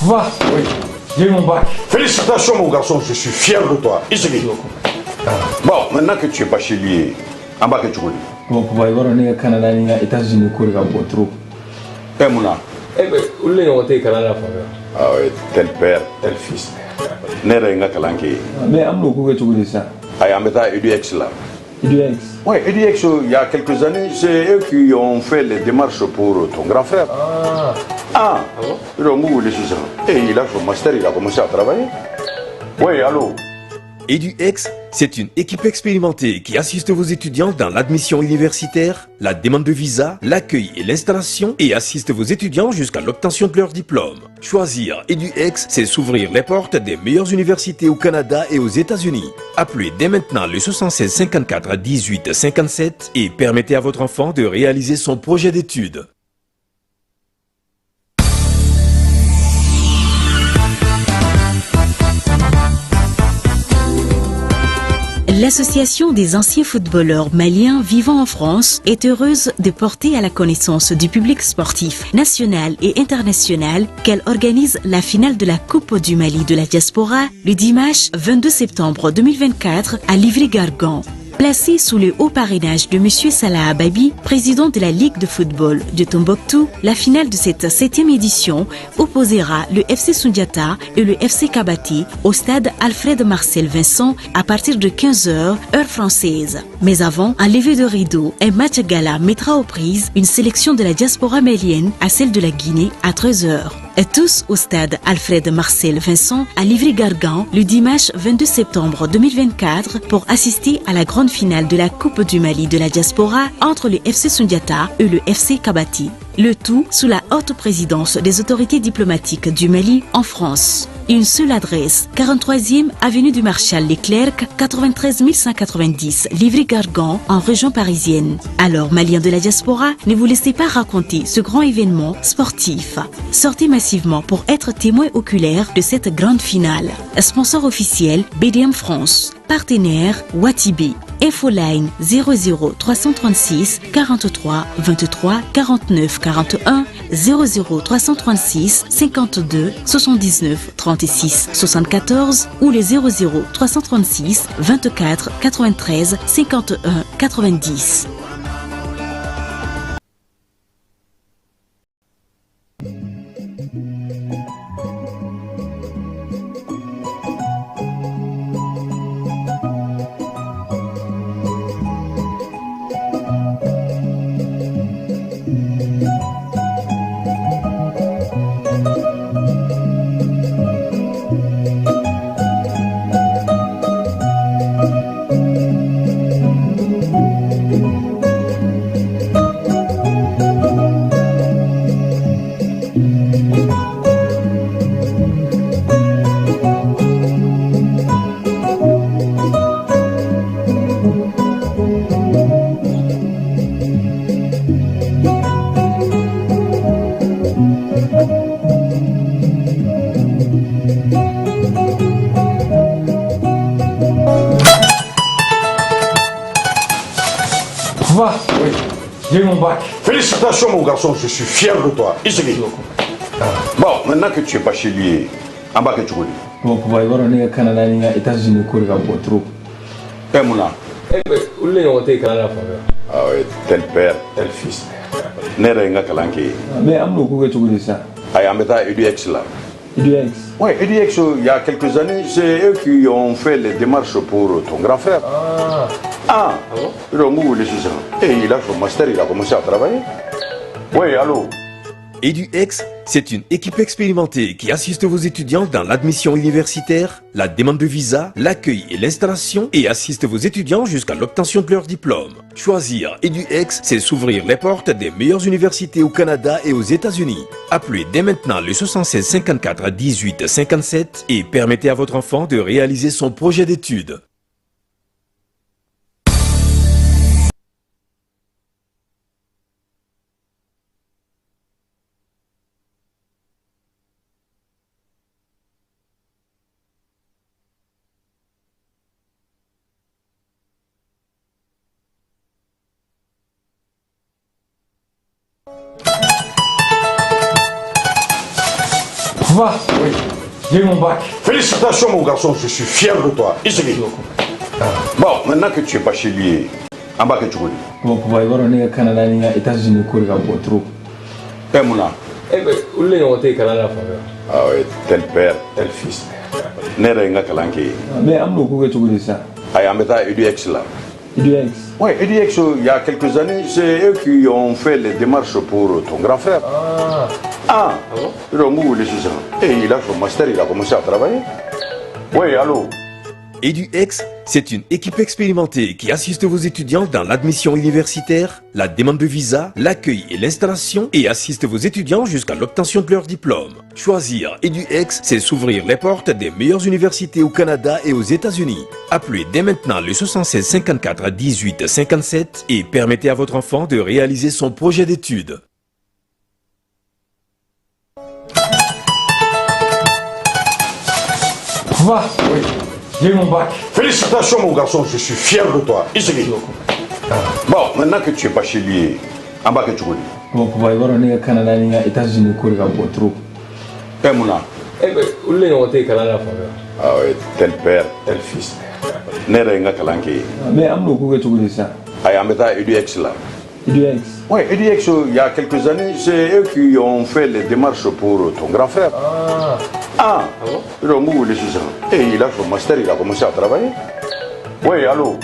Va, oui, j'ai eu mon bac. Félicitations mon garçon, je suis fier de toi. Ici. Bon, maintenant que tu es bachelier, en bas que tu connais. Bon, pour voir, on est au Canada, on est aux États-Unis, on est trop. Eh Mouna. Eh ben, où est-ce qu'on est au Canada? Ah oui, tel père, tel fils. N'est-ce pas Kalanké? Mais amno, pourquoi tu connais ça? Ah, on met à EduX là. EduX? Oui, EduX, il y a quelques années, c'est eux qui ont fait les démarches pour ton grand frère. Ah bon? Et il a fait master, il a commencé à travailler. Oui, allô? EduX, c'est une équipe expérimentée qui assiste vos étudiants dans l'admission universitaire, la demande de visa, l'accueil et l'installation et assiste vos étudiants jusqu'à l'obtention de leur diplôme. Choisir EduX, c'est s'ouvrir les portes des meilleures universités au Canada et aux États-Unis. Appelez dès maintenant le 76 54 18 57 et permettez à votre enfant de réaliser son projet d'études. L'Association des anciens footballeurs maliens vivant en France est heureuse de porter à la connaissance du public sportif national et international qu'elle organise la finale de la Coupe du Mali de la diaspora le dimanche 22 septembre 2024 à Livry-Gargan. Placée sous le haut parrainage de M. Salah Ababi, président de la Ligue de football de Tombouctou, la finale de cette 7e édition opposera le FC Sundiata et le FC Kabati au stade Alfred Marcel Vincent à partir de 15h, heure française. Mais avant, un lever de rideau, un match gala mettra aux prises une sélection de la diaspora malienne à celle de la Guinée à 13h. Et tous au stade Alfred Marcel Vincent à Livry-Gargan le dimanche 22 septembre 2024 pour assister à la grande finale de la Coupe du Mali de la diaspora entre le FC Sundiata et le FC Kabati. Le tout sous la haute présidence des autorités diplomatiques du Mali en France. Une seule adresse, 43e avenue du Marshal Leclerc, 93 190 Livry-Gargan en région parisienne. Alors, Maliens de la diaspora, ne vous laissez pas raconter ce grand événement sportif. Sortez massivement pour être témoin oculaire de cette grande finale. Sponsor officiel, BDM France. Partenaire, Watibi. Infoline 00 336 43 23 49 41 00 336 52 79 36 74 ou les 00 336 24 93 51 90. Va, oui, j'ai eu mon bac. Félicitations mon garçon, je suis fier de toi. Ici. Bon, maintenant que tu es bachelier, en bas que tu connais. Bon, pour voir, on est au Canada, on est aux États-Unis, on est trop. Eh Mouna. Eh ben, où est-ce qu'on est au Canada? Ah oui, tel père, tel fils. N'est-ce pas Kalanké? Mais amno, pourquoi tu connais ça? Ah, on met à EduX là. EduX? Oui, EduX, il y a quelques années, c'est eux qui ont fait les démarches pour ton grand frère. Ah bon? Il a fait un master, il a commencé à travailler. Oui, allô? EduX, c'est une équipe expérimentée qui assiste vos étudiants dans l'admission universitaire, la demande de visa, l'accueil et l'installation et assiste vos étudiants jusqu'à l'obtention de leur diplôme. Choisir EduX, c'est s'ouvrir les portes des meilleures universités au Canada et aux États-Unis. Appelez dès maintenant le 76 54 18 57 et permettez à votre enfant de réaliser son projet d'études. Va, oui, j'ai eu mon bac. Félicitations mon garçon, je suis fier de toi. Ici. Bon, maintenant que tu es bachelier, en bas que tu connais. Bon, pour voir, on est au Canada, on est aux États-Unis, on est au trop. Eh Mouna. Eh ben, où est-ce qu'on est au Canada? Ah oui, tel père, tel fils. N'est-ce pas Kalanki? Mais on est où que ça? Ah, on est à EduX là. EduX? Oui, EduX, il y a quelques années, c'est eux qui ont fait les démarches pour ton grand frère. Ah bon? Il a fait un master, il a commencé à travailler. Oui, allô? EduX, c'est une équipe expérimentée qui assiste vos étudiants dans l'admission universitaire, la demande de visa, l'accueil et l'installation et assiste vos étudiants jusqu'à l'obtention de leur diplôme. Choisir EduX, c'est s'ouvrir les portes des meilleures universités au Canada et aux États-Unis. Appelez dès maintenant le 76 54 18 57 et permettez à votre enfant de réaliser son projet d'études. Va, oui, j'ai eu mon bac. Félicitations mon garçon, je suis fier de toi. Ici. Bon, maintenant que tu es bachelier, en bas que tu connais. Bon, pour voir, on est au Canada, on est aux États-Unis, on est au trop. Eh Mouna. Eh ben, où est-ce qu'on est au Canada? Ah oui, tel père, tel fils. N'est-ce pas Kalanki? Mais on est où que ça? Ah, on est à EduX là. EduX? Oui, EduX, il y a quelques années, c'est eux qui ont fait les démarches pour ton grand frère. Ah bon? Il a fait un master, il a commencé à travailler. Oui, allô?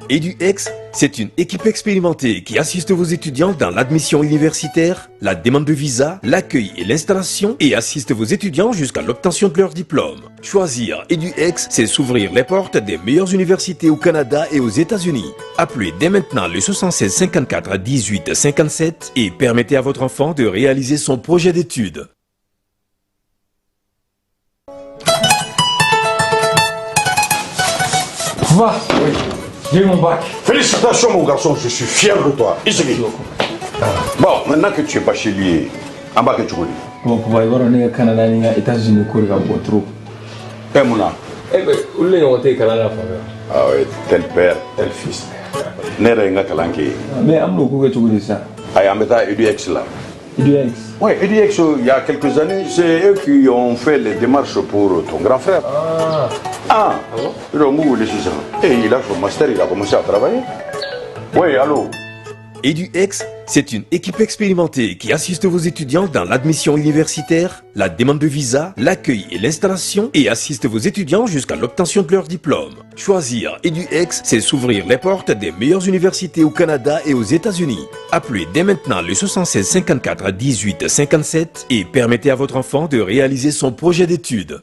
EduX, c'est une équipe expérimentée qui assiste vos étudiants dans l'admission universitaire, la demande de visa, l'accueil et l'installation et assiste vos étudiants jusqu'à l'obtention de leur diplôme. Choisir EduX, c'est s'ouvrir les portes des meilleures universités au Canada et aux États-Unis. Appelez dès maintenant le 76 54 18 57 et permettez à votre enfant de réaliser son projet d'études. Va, oui, j'ai eu mon bac. Félicitations mon garçon, je suis fier de toi. Ici. Bon, maintenant que tu es bachelier, en bas que tu connais. Bon, pour voir, on est au Canada, on est aux États-Unis, on est au trop. Eh Mouna. Eh ben, où est-ce qu'on est au Canada? Ah oui, tel père, tel fils. N'est-ce pas Kalanki? Mais on est où que ça? Ah, on est à EduX là. EduX? Oui, EduX, il y a quelques années, c'est eux qui ont fait les démarches pour ton grand frère. Ah bon? Il a fait un master, il a commencé à travailler. Oui, allô? EduX, c'est une équipe expérimentée qui assiste vos étudiants dans l'admission universitaire, la demande de visa, l'accueil et l'installation et assiste vos étudiants jusqu'à l'obtention de leur diplôme. Choisir EduX, c'est s'ouvrir les portes des meilleures universités au Canada et aux États-Unis. Appelez dès maintenant le 76 54 18 57 et permettez à votre enfant de réaliser son projet d'études.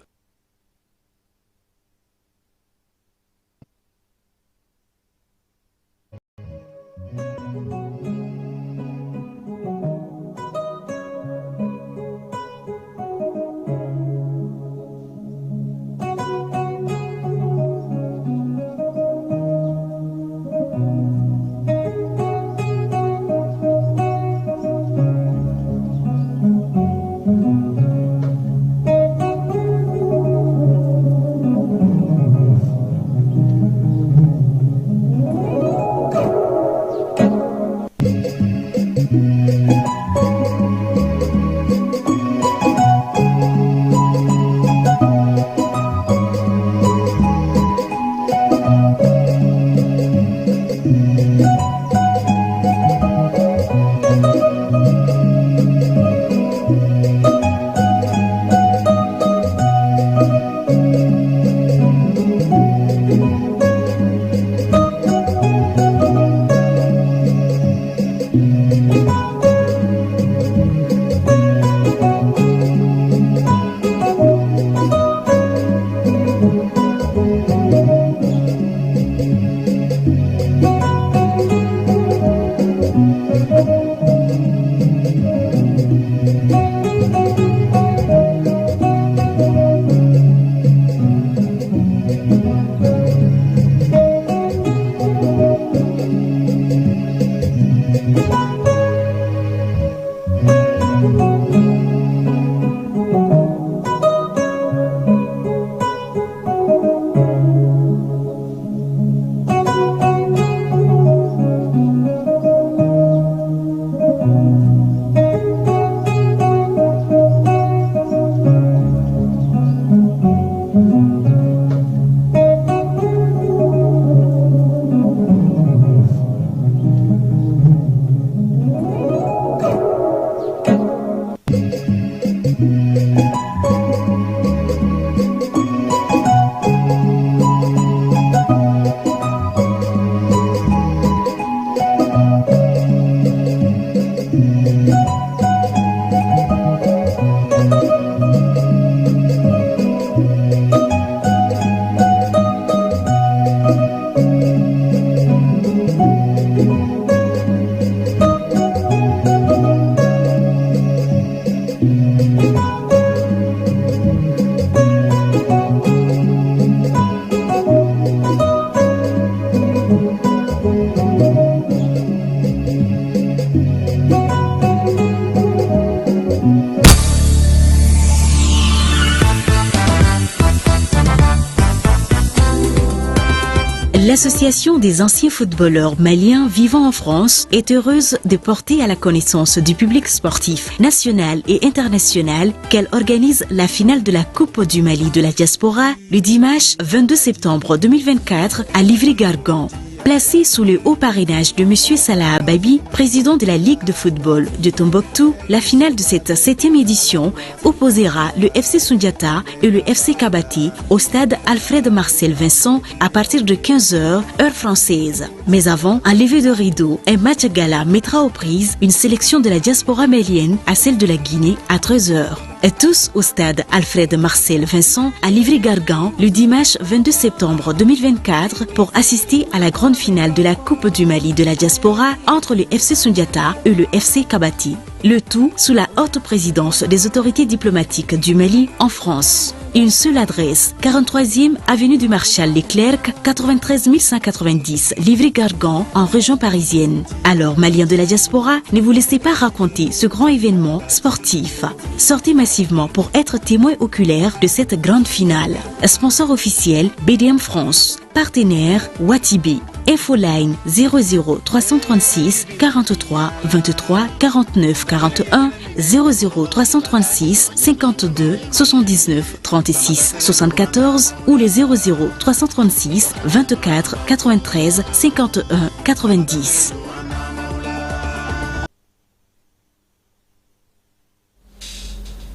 L'Association des anciens footballeurs maliens vivant en France est heureuse de porter à la connaissance du public sportif national et international qu'elle organise la finale de la Coupe du Mali de la diaspora le dimanche 22 septembre 2024 à Livry-Gargan. Placé sous le haut parrainage de M. Salah Babi, président de la Ligue de football de Tombouctou, la finale de cette 7e édition opposera le FC Sundiata et le FC Kabati au stade Alfred Marcel Vincent à partir de 15h, heure française. Mais avant, un lever de rideau, un match gala mettra aux prises une sélection de la diaspora malienne à celle de la Guinée à 13h. Et tous au stade Alfred Marcel Vincent à Livry-Gargan le dimanche 22 septembre 2024 pour assister à la grande finale de la Coupe du Mali de la diaspora entre le FC Sundiata et le FC Kabati. Le tout sous la haute présidence des autorités diplomatiques du Mali en France. Une seule adresse, 43e avenue du Marshal Leclerc, 93 190 Livry-Gargan en région parisienne. Alors, Maliens de la diaspora, ne vous laissez pas raconter ce grand événement sportif. Sortez massivement pour être témoin oculaire de cette grande finale. Sponsor officiel, BDM France. Partenaire, Watibi. Infoline 00 336 43 23 49 41 00 336 52 79 36 74 ou les 00 336 24 93 51 90.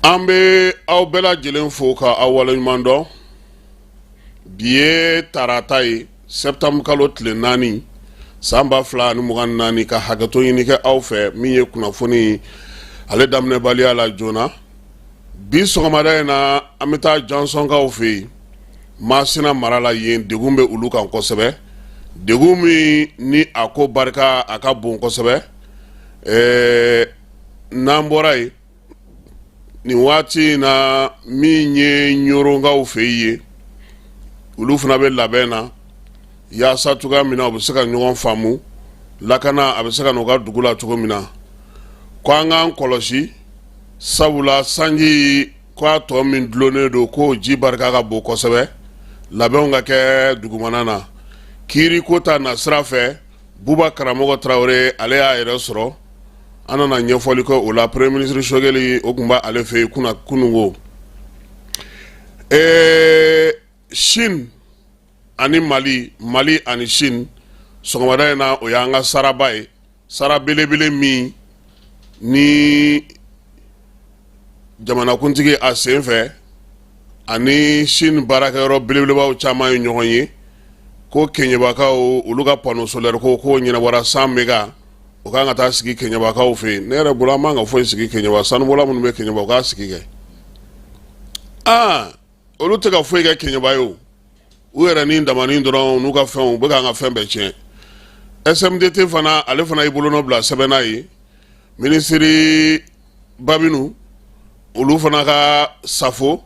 Ambe aw bela jelen foka awala mando biye taratai septembre kalo tile nani samba fla ni mugan nani ka hagato yini ke aw fe mi ye kunafoni ale damne bali ala jona bi sogomada na amita Johnson ka ofi masina marala yen degumbe ulu kan kosebe degumi ni ako barka aka bon kosebe namborai ni wati na mi nye nyoronga ofi ulu fana be labena ya satuga mina obuseka nyogon famu lakana abeseka no ga dugula tugo mina kwa nga nkoloshi sabula sanji kwa to min dlone do ko ji barka ga bo kosebe labonga ke dugumanana kiri kota na srafe buba karamogo traore ale ya eresro anana nyefoli ko ola premier ministre shogeli okumba ale fe kuna kunungo Shin ani Mali ani Shin sogomada na oyanga sarabai sarabelebele mi ni jamana kuntigi a senfɛ ani Shin barakɛyɔrɔ belebelebaw caman ye ɲɔgɔn ye ko keɲebakaw olu ka panneau solaire ko ɲɛnabɔra 100 méga o kan ka taa sigi keɲebakaw fɛ ne yɛrɛ bolo an man ka foyi sigi keɲeba sanubɔla minnu bɛ keɲeba o ka sigi kɛ olu tɛ ka foyi kɛ keɲeba ye o u yɛrɛ ni damani dɔrɔn n'u ka fɛnw u bɛ k'an ka fɛn bɛɛ tiɲɛ SMDT fana ale fana y'i bolonɔ bila sɛbɛnna ye minisiri Babinu olu fana ka safo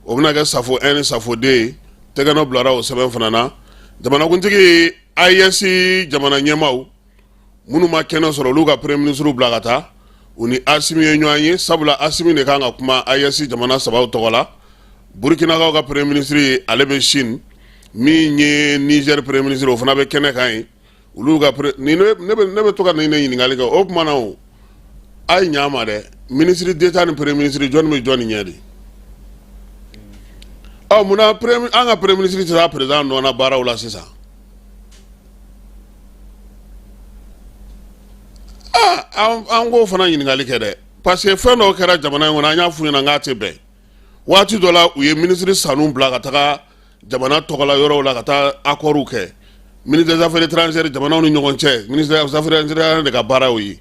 o bɛna kɛ safo 1 ni safo 2 tɛgɛnɔ bilara o sɛbɛn fana na jamanakuntigi AES jamana ɲɛmaw minnu ma kɛnɛ sɔrɔ olu ka premier ministre bila ka taa u ni Asimi ye ɲɔgɔn ye sabula Asimi de kan ka kuma AES jamana sabaw tɔgɔ la Burkinakaw ka premier ministre ale bɛ Chine min ye Niger premier ministre o fana bɛ kɛnɛ kan ye olu ka ne bɛ to ka nin ɲininkali kɛ o kuma na o a ye ɲa ma dɛ ministre d'État ni premier ministre jɔn bɛ jɔn ni ɲɛ de munna an ka premier ministre tɛ taa président nɔ na baaraw la sisan an k'o fana ɲininkali kɛ dɛ parce que fɛn dɔw kɛra jamana in kɔnɔ an y'a f'u ɲɛna k'a tɛ bɛn waati dɔ la u ye ministre sanu bila ka taga jamana tɔgɔla yɔrɔw la ka taa accords kɛ ministre des affaires étrangères jamanaw ni ɲɔgɔn cɛ ministre des affaires étrangères de ka baara o ye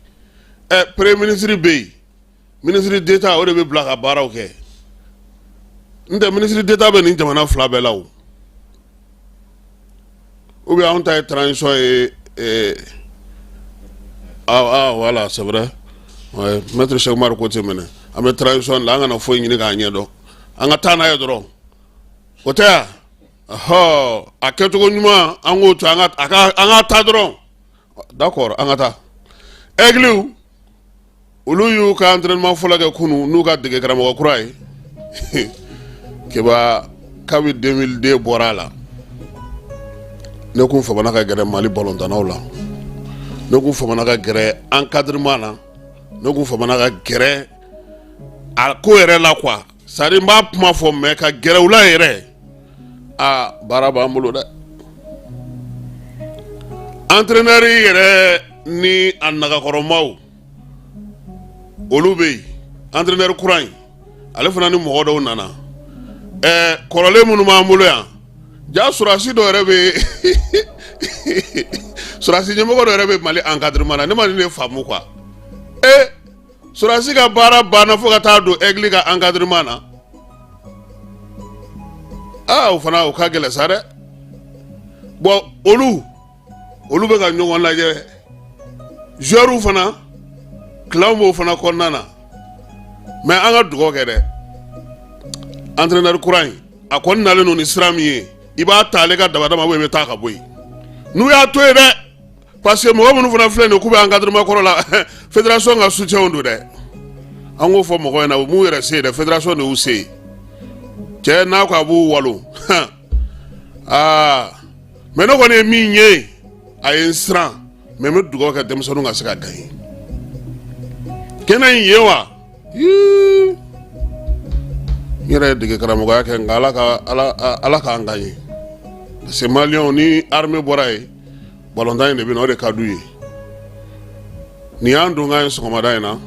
premier ministre bɛ yen ministre d'État o de bɛ bila ka baaraw kɛ n tɛ ministre d'État bɛ nin jamana fila bɛɛ la o ou bien anw ta ye transition ye voilà c'est vrai ouais maître Cheikh Oumar ko tɛ minɛ an bɛ transition la an kana foyi ɲini k'a ɲɛ dɔn an ka taa n'a ye dɔrɔn o tɛ ya a kɛcogo ɲuman an k'o to an ka taa dɔrɔn d'accord an ka taa Aigliw olu y'u ka entraînement fɔlɔ kɛ kunu n'u ka dege karamɔgɔ kura ye Keba kabi 2002 bɔra la ne kun famana ka gɛrɛ Mali ballon-tanaw la ne kun famana ka gɛrɛ encadrement na ne kun famana ka gɛrɛ a ko yɛrɛ la quoi ça dire n b'a kuma fɔ mais ka gɛrɛ u la yɛrɛ baara b'an bolo dɛ entraîneur yɛrɛ ni a nagakɔrɔmaw olu bɛ yen entraîneur kura in ale fana ni mɔgɔ dɔw nana kɔrɔlen minnu b'an bolo yan ja surasi dɔ yɛrɛ bɛ surasi ɲɛmɔgɔ dɔ yɛrɛ bɛ Mali encadrement na ne ma ni ne faamu quoi surasi ka baara banna fo ka taa don aigle ka encadrement na o fana o ka gɛlɛn sa dɛ bon olu bɛ ka ɲɔgɔn lajɛ joueurs fana clan b'o fana kɔnɔna na mais an ka dugawu kɛ dɛ entraîneur kura in a kɔni nalen don ni sira min ye i b'a ta ale ka dabadama i bɛ taa ka bɔ yen n'u y'a to yen dɛ parce que mɔgɔ minnu fana filɛ nin ye k'u bɛ encadrement kɔrɔ la fédération ka soutien don dɛ an k'o fɔ mɔgɔ ɲɛna u m'u yɛrɛ se dɛ fédération de y'u se cɛ n'a ko a b'u walo mais ne kɔni ye min ye a ye n siran mais n bɛ dugawu kɛ denmisɛnninw ka se ka gagner kɛnɛ in ye wa n yɛrɛ ye dege karamɔgɔya kɛ nka ala k'an gagner parce que maliyɛnw ni armée bɔra yen ballon-tan in de bɛ na o de ka d'u ye nin y'an donkan ye sɔgɔmada in na.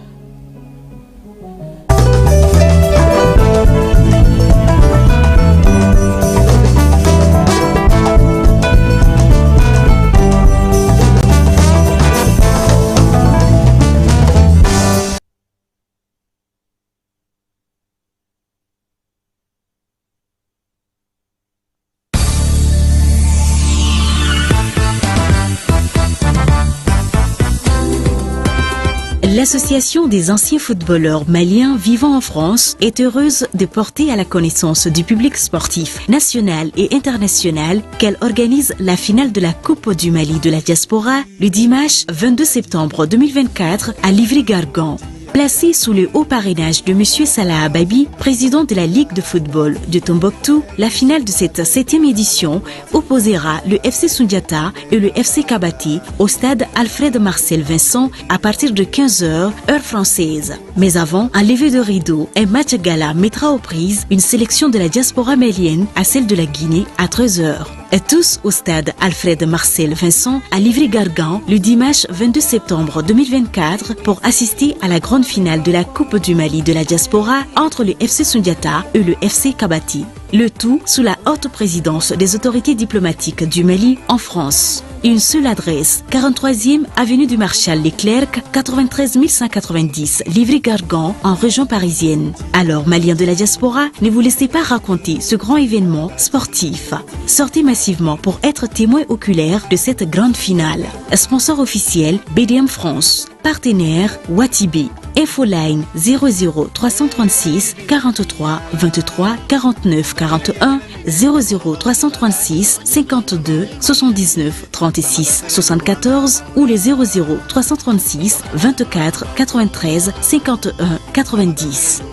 L'Association des anciens footballeurs maliens vivant en France est heureuse de porter à la connaissance du public sportif national et international qu'elle organise la finale de la Coupe du Mali de la diaspora le dimanche 22 septembre 2024 à Livry-Gargan. Placé sous le haut parrainage de M. Salah Ababi, président de la Ligue de football de Tombouctou, la finale de cette 7e édition opposera le FC Sundiata et le FC Kabati au stade Alfred Marcel Vincent à partir de 15h, heure française. Mais avant, un lever de rideau, un match gala mettra aux prises une sélection de la diaspora malienne à celle de la Guinée à 13h. Et tous au stade Alfred Marcel Vincent à Livry-Gargan le dimanche 22 septembre 2024 pour assister à la grande finale de la Coupe du Mali de la diaspora entre le FC Sundiata et le FC Kabati. Le tout sous la haute présidence des autorités diplomatiques du Mali en France. Une seule adresse, 43e avenue du Marshal Leclerc, 93 190 Livry-Gargan en région parisienne. Alors, Maliens de la diaspora, ne vous laissez pas raconter ce grand événement sportif. Sortez massivement pour être témoin oculaire de cette grande finale. Sponsor officiel BDM France. Partenaire Watibi. Infoline 00 336 43 23 49 41 00 336 52 79 36 74 ou les 00 336 24 93 51 90.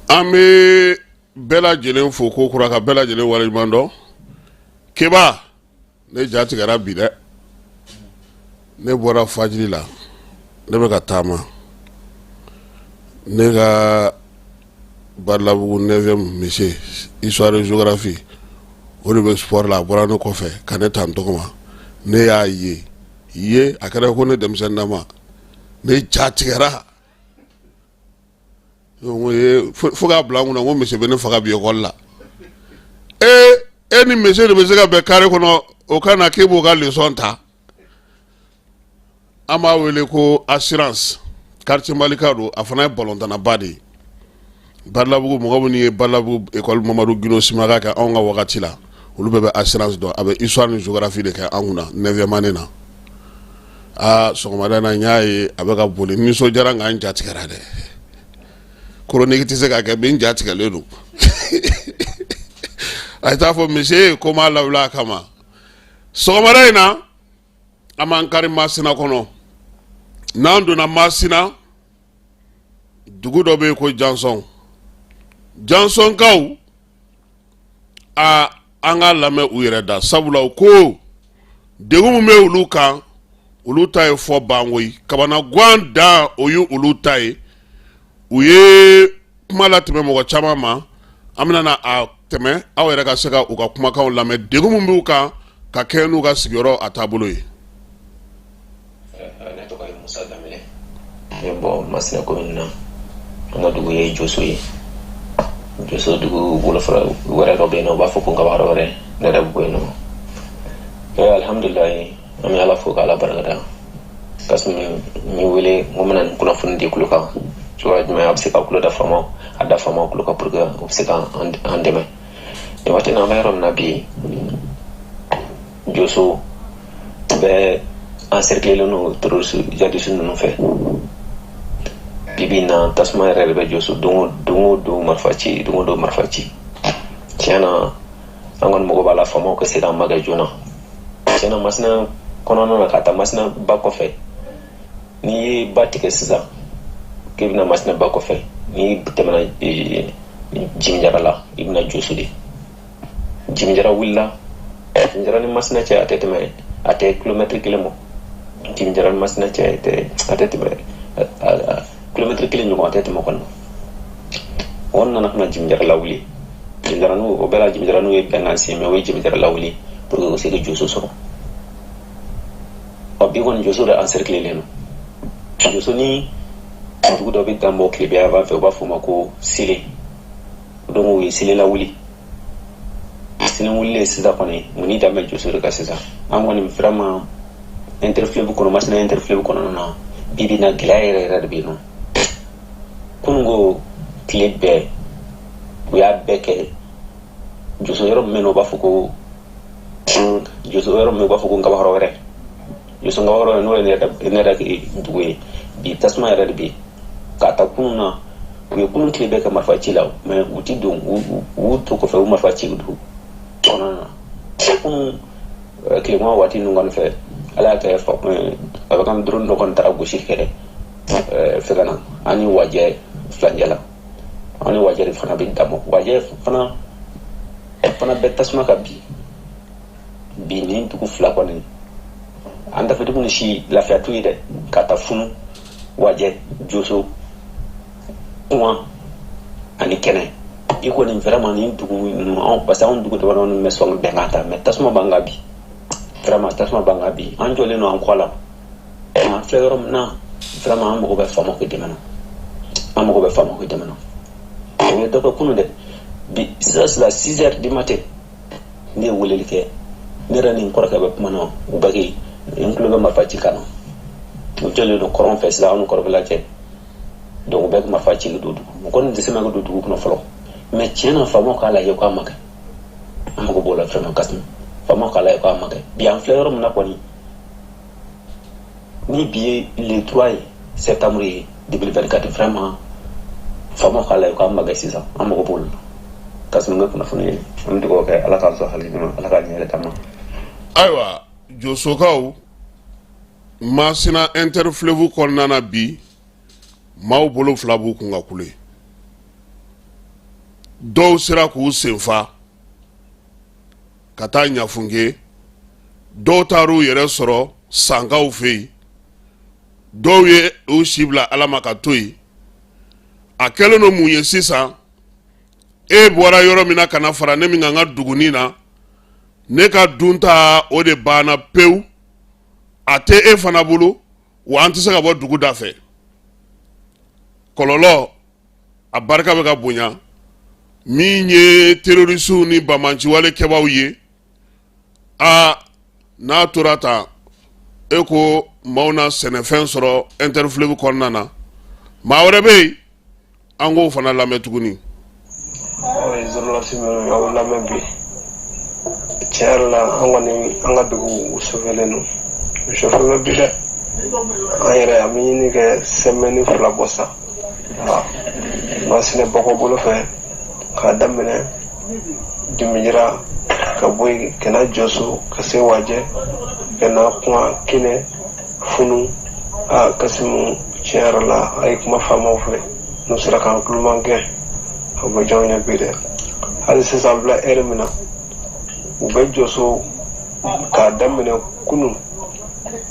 Ame bela jelen foko kuraka bela jelen walimando keba ne jati gara bide ne bɔra fajiri la ne bɛ ka taama ne ka Badlabugu 9e lycée histoire et géographie o de bɛ sport la a bɔra ne kɔfɛ ka ne ta n tɔgɔ ma ne y'a ye a kɛra ko ne denmisɛnnin ma ne ja tigɛra fo k'a bila n kunna ko monsieur bɛ ne faga bi école la e ni monsieur de bɛ se ka bɛn carré kɔnɔ o ka na k'e b'o ka leçon ta. An b'a wele ko assurance quartier Malika don a fana ye ballon-tanaba de ye Badlabugu mɔgɔ minnu ye Badlabugu école Mamadu Gino Simaga kɛ anw ka wagati la olu bɛɛ bɛ assurance dɔn a bɛ histoire ni géographie de kɛ an kunna 9e année na sɔgɔmada in na n y'a ye a bɛ ka boli nisɔndiyara nka n ja tigɛra dɛ chronique tɛ se ka kɛ mais n ja tigɛlen don a ye taa fɔ monsieur ko m'a lawuli a kama sɔgɔmada in na an b'an kari Masina kɔnɔ n'an donna Masina dugu dɔ bɛ yen ko Jansɔn Jansɔnkaw a an ka lamɛn u yɛrɛ da sabula u ko degun min bɛ olu kan olu ta ye fɔ banko ye kabana gan dan o ye olu ta ye u ye kuma latɛmɛ mɔgɔ caman ma an bɛna na a tɛmɛ aw yɛrɛ ka se ka u ka kumakanw lamɛn degun min b'u kan ka kɛ n'u ka sigiyɔrɔ a taabolo ye. Ne tɔgɔ ye Musa Danbele ne bɔ Masina commune na an ka dugu ye Joso ye Joso dugu wolofara wɛrɛ dɔ bɛ yen nɔ u b'a fɔ ko Nkabakara wɛrɛ ne yɛrɛ bɛ yen nɔ alhamdulilayi an bɛ Ala fo k'Ala barikada parce que n wele n ko n bɛna nin kunnafoni di kulo kan cogoya jumɛn a bɛ se ka kulo da faamaw a da faamaw kulo kan pour que u bɛ se k'an dɛmɛ nin waati in na an bɛ yɔrɔ min na bi Joso bɛ encercler no terroriste jihadiste ninnu fɛ bibi na tasuma yɛrɛ de bɛ Joso don o don marifa ci tiɲɛ na an kɔni mago b'a la faamaw ka se k'an magɛ joona tiɲɛ na Masina kɔnɔna na ka taa Masina ba kɔfɛ n'i ye ba tigɛ sisan k'i bɛna Masina ba kɔfɛ n'i tɛmɛna Jimijara la i bɛna Joso de Jimijara wulila Jimijara ni Masina cɛ a tɛ kilomɛtiri 1 bɔ Jimijara ni Masina cɛ a tɛ tɛmɛ kilomɛtiri 1 ɲɔgɔn a tɛ tɛmɛ kɔni o nana ka na Jimijara lawuli Jimijara n'u o bɛɛ la Jimijara n'u ye bɛnkan sen mais o ye Jimijara lawuli pour que u se ka Joso sɔrɔ bi kɔni Joso de encercler len don Joso ni dugu dɔ bɛ Danbɔ Kilebiya b'a fɛ u b'a fɔ o ma ko Sile donc u ye Sile lawuli Sile wulilen sisan kɔni mun ni danbɛ Joso de ka sisan an kɔni vraiment interfleuve kɔnɔ Masina interfleuve kɔnɔna na bibi na gɛlɛya yɛrɛ de bɛ yen nɔ kununko tile bɛɛ u y'a bɛɛ kɛ Joso yɔrɔ min bɛ yen nɔ u b'a fɔ ko Nkabakara wɛrɛ Joso Nkabakara n'o ye ne yɛrɛ dugu ye bi tasuma yɛrɛ de bɛ yen k'a ta kunun na u ye kunun tile bɛɛ kɛ marifa ci la mais u ti don u to kɔfɛ u marifa ci dugu kɔnɔna na kunun tilema waati ninnu kɔni fɛ Ala y'a kɛ a bɛ kan drone dɔ kɔni taara gosi kɛ fɛn na an ni Wajɛ filancɛ la an ni Wajɛ de fana bɛ Danbɔ Wajɛ fana bɛ tasuma ka bi nin dugu fila kɔni an dafɛ dugu ni si lafiya t'u ye dɛ ka taa funu Wajɛ Joso Kuma ani Kɛnɛ i kɔni vraiment nin dugu ninnu parce que anw dugu dama ninnu bɛ sɔn bɛnkan ta mais tasuma b'an kan bi vraiment tasuma b'an kan bi an jɔlen don an kɔ la an filɛ yɔrɔ min na vraiment an mago bɛ faamaw ka dɛmɛ na o ye dɔ kɛ kunun dɛ bi sisan 6 heures du matin ne ye weleli kɛ ne yɛrɛ ni n kɔrɔkɛ bɛ kuma na u bɛɛ n tulo bɛ marifa ci kan na u jɔlen don kɔrɔn fɛ sisan an ni kɔrɔkɛ lajɛ donc u bɛɛ marifa ci don dugu u kɔni tɛ se ka don dugu kɔnɔ fɔlɔ mais tiɲɛ na faamaw k'a lajɛ k'a ma kɛ an mago b'o la vraiment kasi faamaw k'a lajɛ k'a ma kɛ bi an filɛ yɔrɔ min na kɔni ni bi ye le 3 septembre ye 2024 vraiment faamaw k'a lajɛ k'a ma kɛ sisan an mago b'o la kasi n ka kunnafoni ye an bɛ dugawu kɛ Ala k'an sɔn hali ɲuman Ala k'a ɲɛ yɛrɛ d'an ma. Ayiwa Josokaw Masina interfleuve kɔnɔna na bi maaw bolo fila b'u kun ka kule dɔw sera k'u senfa ka taa Ɲafunke dɔw taar'u yɛrɛ sɔrɔ Sankaw fɛ yen dɔw ye u si bila Ala ma ka to yen a kɛlen don mun ye sisan e bɔra yɔrɔ min na ka na fara ne min kan ka duguni na ne ka dunta o de banna pewu a tɛ e fana bolo wa an tɛ se ka bɔ dugu da fɛ kɔlɔlɔ a barika bɛ ka bonya min ye terrorisiw ni bamanciwale kɛbaaw ye n'a tora tan e ko maaw na sɛnɛfɛn sɔrɔ interfleuve kɔnɔna na maa wɛrɛ bɛ yen an k'o fana lamɛn tuguni. aw ye journaliste minnu aw lamɛn bi tiɲɛ yɛrɛ la an kɔni an ka dugu sofɛlen don sofɛ bɛ bi dɛ an yɛrɛ an bɛ ɲini kɛ semaine 2 bɔ sa Masina bɔkɔ bolo fɛ k'a daminɛ Jimijara ka bɔ yen ka na Joso ka se Wajɛ ka na Kuma Kɛnɛ Funu Kasimu tiɲɛ yɛrɛ la a ye kuma faamaw fɛ n'u sera k'an tuloman kɛ a bɛ jɔn ɲɛ bi dɛ hali sisan bila eri min na u bɛ jɔso k'a daminɛ kunun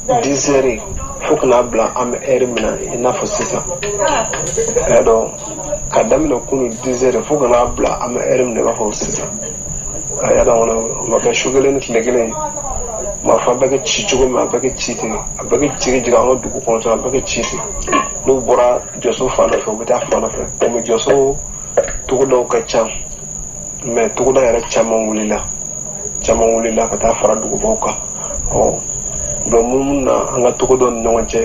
10 heures fo ka n'a bila an bɛ eri min na i n'a fɔ sisan k'a daminɛ kunun 10 heures fo ka n'a bila an bɛ eri min na i b'a fɔ sisan a y'a dɔn kɔnɔ ma kɛ su kelen ni tile kelen ma fɔ a bɛɛ kɛ ci cogo min a bɛɛ kɛ ci ten a bɛɛ kɛ jigi jigin an ka dugu kɔnɔ a bɛɛ kɛ ci ten n'u bɔra jɔso fan dɔ fɛ u bɛ taa fan dɔ fɛ komi jɔso togodaw ka ca mais togoda yɛrɛ caman wulila ka taa fara dugubaw kan mun na an ka togodaw ni ɲɔgɔn cɛ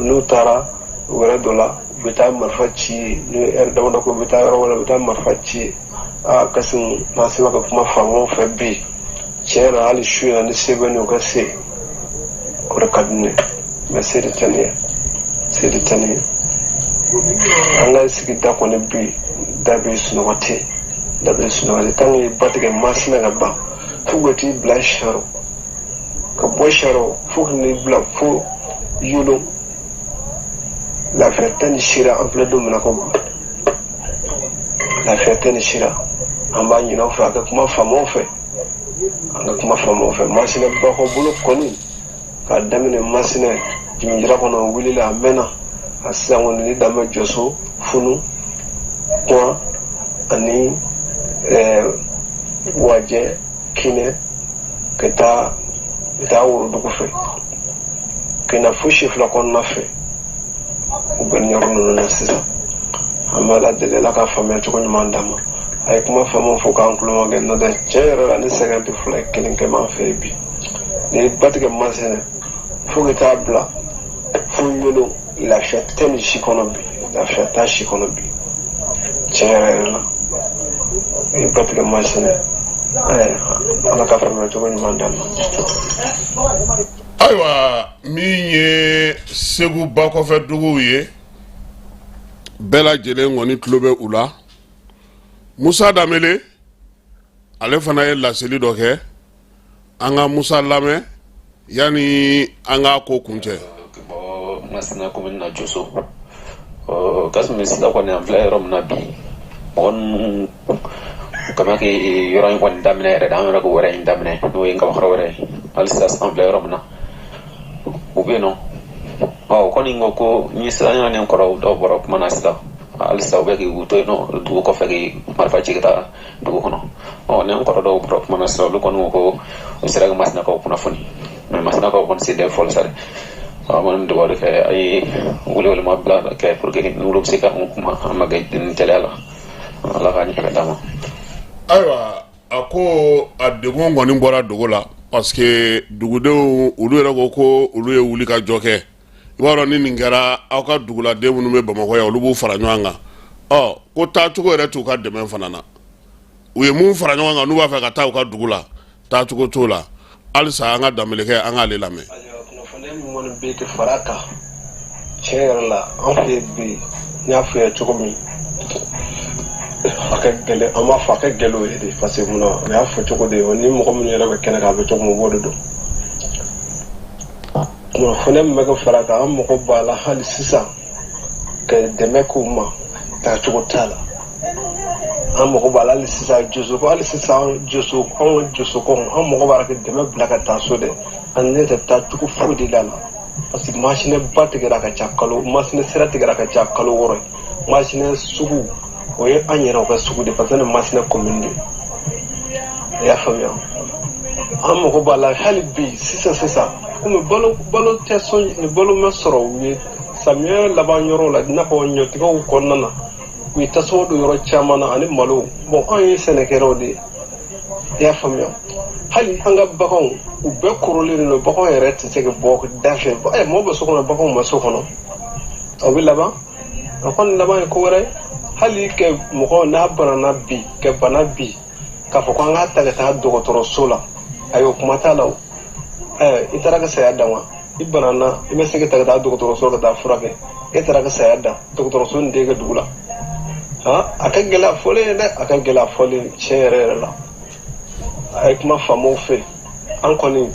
n'u taara wɛrɛ dɔ la u bɛ taa marifa ci n'u ye ɛri damadɔ kɛ u bɛ taa yɔrɔ wɛrɛ u bɛ taa marifa ci Kasim n'a seba ka kuma faamaw fɛ bi tiɲɛ na hali su in na ni se bɛ n'u ka se o de ka di ne mais se de tɛ ne ye an ka sigida kɔni bi da bɛ sunɔgɔ tɛ tant que ba tigɛ masina ka ban fo ka t'i bila saro ka bɔ saro fo ka n'i bila fo yolo lafiya tɛ ni sira an filɛ don min na ko lafiya tɛ ni sira an b'a ɲini aw fɛ a ka kuma faamaw fɛ masina bakɔ bolo kɔni k'a daminɛ masina jimijira kɔnɔ wulila a mɛnna a sisan kɔni ni dan bɛ jɔso funu kɔn ani wajɛ kinɛ ka taa worodugu fɛ ka na fo sifila kɔnɔna fɛ u bɛ nin yɔrɔ ninnu na sisan an bɛ ala deli ala ka faamuya cogo ɲuman d'an ma a ye kuma faamaw fɔ k'an tulo ma kɛ n'o tɛ tiɲɛ yɛrɛ la ni sɛgɛn tɛ fila kelen kɛ m'an fɛ bi ni ba tigɛ masina fo ka taa bila fo yolo lafiya tɛ ni si kɔnɔ bi lafiya t'a si kɔnɔ bi tiɲɛ yɛrɛ la ni ba tigɛ masina ala ka faamuya cogo ɲuman d'an ma. Ayiwa min ye Segu bakɔfɛ duguw ye bɛɛ lajɛlen kɔni tulo bɛ u la. Musa Danbele ale fana ye laseli dɔ kɛ an ka Musa lamɛn yani an ka ko kuncɛ. Masina commune na Joso Kasim sida kɔni an filɛ yɔrɔ min na bi mɔgɔ ninnu kama kɛ yɔrɔ in kɔni daminɛ yɛrɛ an yɛrɛ ko wɛrɛ in daminɛ n'o ye kabakɔrɔ wɛrɛ ye hali sisan an filɛ yɔrɔ min na u bɛ yen nɔ o kɔni ko ni sisan an yɛrɛ kɔrɔ dɔw bɔra kuma na sisan hali sisan u bɛ k'u to yen nɔ dugu kɔfɛ k'i marifa ci ka taa dugu kɔnɔ ni an kɔrɔ dɔw bɔra kuma na sisan olu kɔni ko u sera ka masinakaw kunnafoni mais masinakaw kɔni se tɛ fɔli sari an dugawu de kɛ a ye wele ma bila kɛ pour que n'olu bɛ se ka kuma an ma kɛ teliya la ala k'a ɲɛ ka d'a ma. Ayiwa a ko a degun kɔni bɔra dogo la parce que dugudenw olu yɛrɛ ko olu ye wuli ka jɔ kɛ i b'a dɔn ni nin kɛra aw ka duguladen minnu bɛ Bamakɔ yan olu b'u fara ɲɔgɔn kan ko taacogo yɛrɛ t'u ka dɛmɛ fana na u ye mun fara ɲɔgɔn kan n'u b'a fɛ ka taa u ka dugu la taacogo t'o la halisa an ka Danbele kɛ an k'ale lamɛn. kunnafoniya min kɔni bɛ ka fara a kan tiɲɛ yɛrɛ la an fɛ bi n y'a f'i ye cogo min a ka gɛlɛn an b'a fɔ a ka gɛlɛn o ye de parce que munna o y'a fɔ cogo de ye ni mɔgɔ minnu yɛrɛ bɛ kɛnɛ kan a bɛ cogo min o b'o de dɔn kunnafoniya min bɛ ka fara a kan an mago b'a la hali sisan ka dɛmɛ k'u ma taacogo t'a la an mago b'a la hali sisan Joso anw ka Josokɔnɔ an mago b'a la ka dɛmɛ bila ka taa so dɛ an ne tɛ taa cogo foyi de la parce que masina ba tigɛra ka ca masina sira tigɛra ka ca kalo 6 ye masina sugu o ye an yɛrɛw ka sugu de parce que ni masina commune de i y'a faamuya an mago b'a la hali bi sisan komi balo tɛ sɔn ni balo ma sɔrɔ u ye samiyɛ laban yɔrɔ la i n'a fɔ ɲɔtigɛw kɔnɔna na u ye tasuma don yɔrɔ caman na ani malo an ye sɛnɛkɛlaw de ye i y'a faamuya hali an ka baganw u bɛɛ kɔrɔlen don baganw yɛrɛ tɛ se ka bɔ da fɛ mɔgɔ bɛ so kɔnɔ baganw ma so kɔnɔ o bɛ laban a kɔni laban ye ko wɛrɛ hali kɛ mɔgɔ n'a banana bi ka bana bi k'a fɔ ko an k'a ta ka taa dɔgɔtɔrɔso la ayiwa kuma t'a la i taara ka saya dan wa i banana i bɛ se ka ta ka taa dɔgɔtɔrɔso la ka taa furakɛ e taara ka saya dan dɔgɔtɔrɔso in tɛ ka dugu la a ka gɛlɛ fɔlen ye dɛ a ka gɛlɛ fɔlen tiɲɛ yɛrɛ la a ye kuma faamaw fɛ an kɔni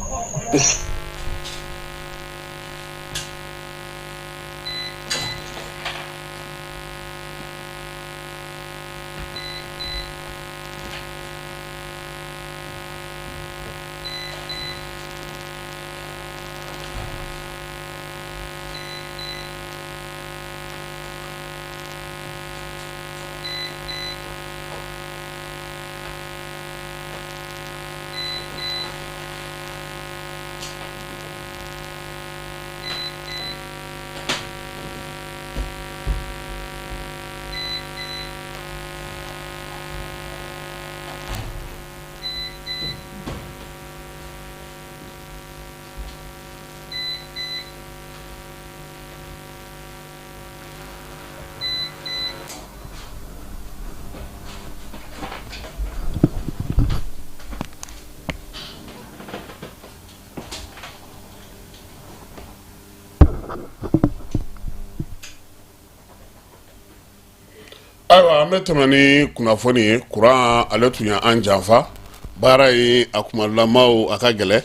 ayiwa an bɛ tɛmɛ ni kunnafoni ye kuran ale tun ye an janfa baara ye a kumalamaw a ka gɛlɛ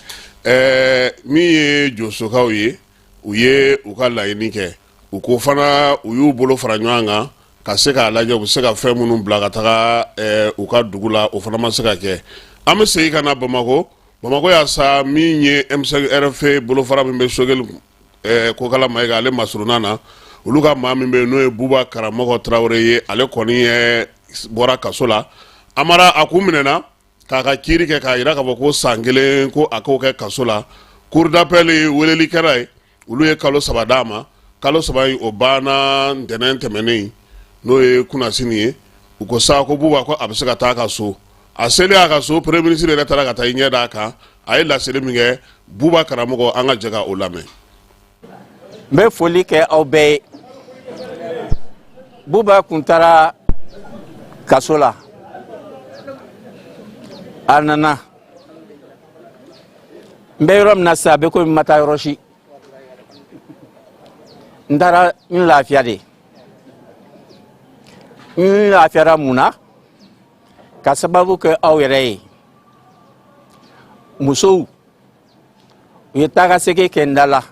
min ye josokaw ye u ye u ka laɲini kɛ u ko fana u y'u bolo fara ɲɔgɔn kan ka se k'a lajɛ u bɛ se ka fɛn minnu bila ka taga u ka dugu la o fana ma se ka kɛ an bɛ segin ka na Bamakɔ y'a sa min ye M5 RFA bolofara min bɛ Sogɛli Kokala Mayiga ale masuruna na olu ka maa min bɛ n'o ye Buba Karamɔgɔ Tarawele ye ale kɔni bɔra kaso la Amara a kun minɛna k'a ka kiiri kɛ k'a jira k'a fɔ ko san kelen ko a k'o kɛ kaso la cour d'appel weleli kɛra ye olu ye kalo 3 d'a ma kalo 3 in o banna ntɛnɛn tɛmɛnen n'o ye kunasini ye u ko sa ko Buba ko a bɛ se ka taa ka so a seli a ka so premier ministre yɛrɛ taara ka taa i ɲɛ d'a kan a ye laseli min kɛ Buba Karamɔgɔ an ka jɛ ka o lamɛn. N bɛ foli kɛ aw bɛɛ ye Buba kun taara kaso la a nana n bɛ yɔrɔ min na sisan a bɛ komi n ma taa yɔrɔ si n taara n lafiya de n lafiyara mun na ka sababu kɛ aw yɛrɛ ye musow u ye tagasegin kɛ n da la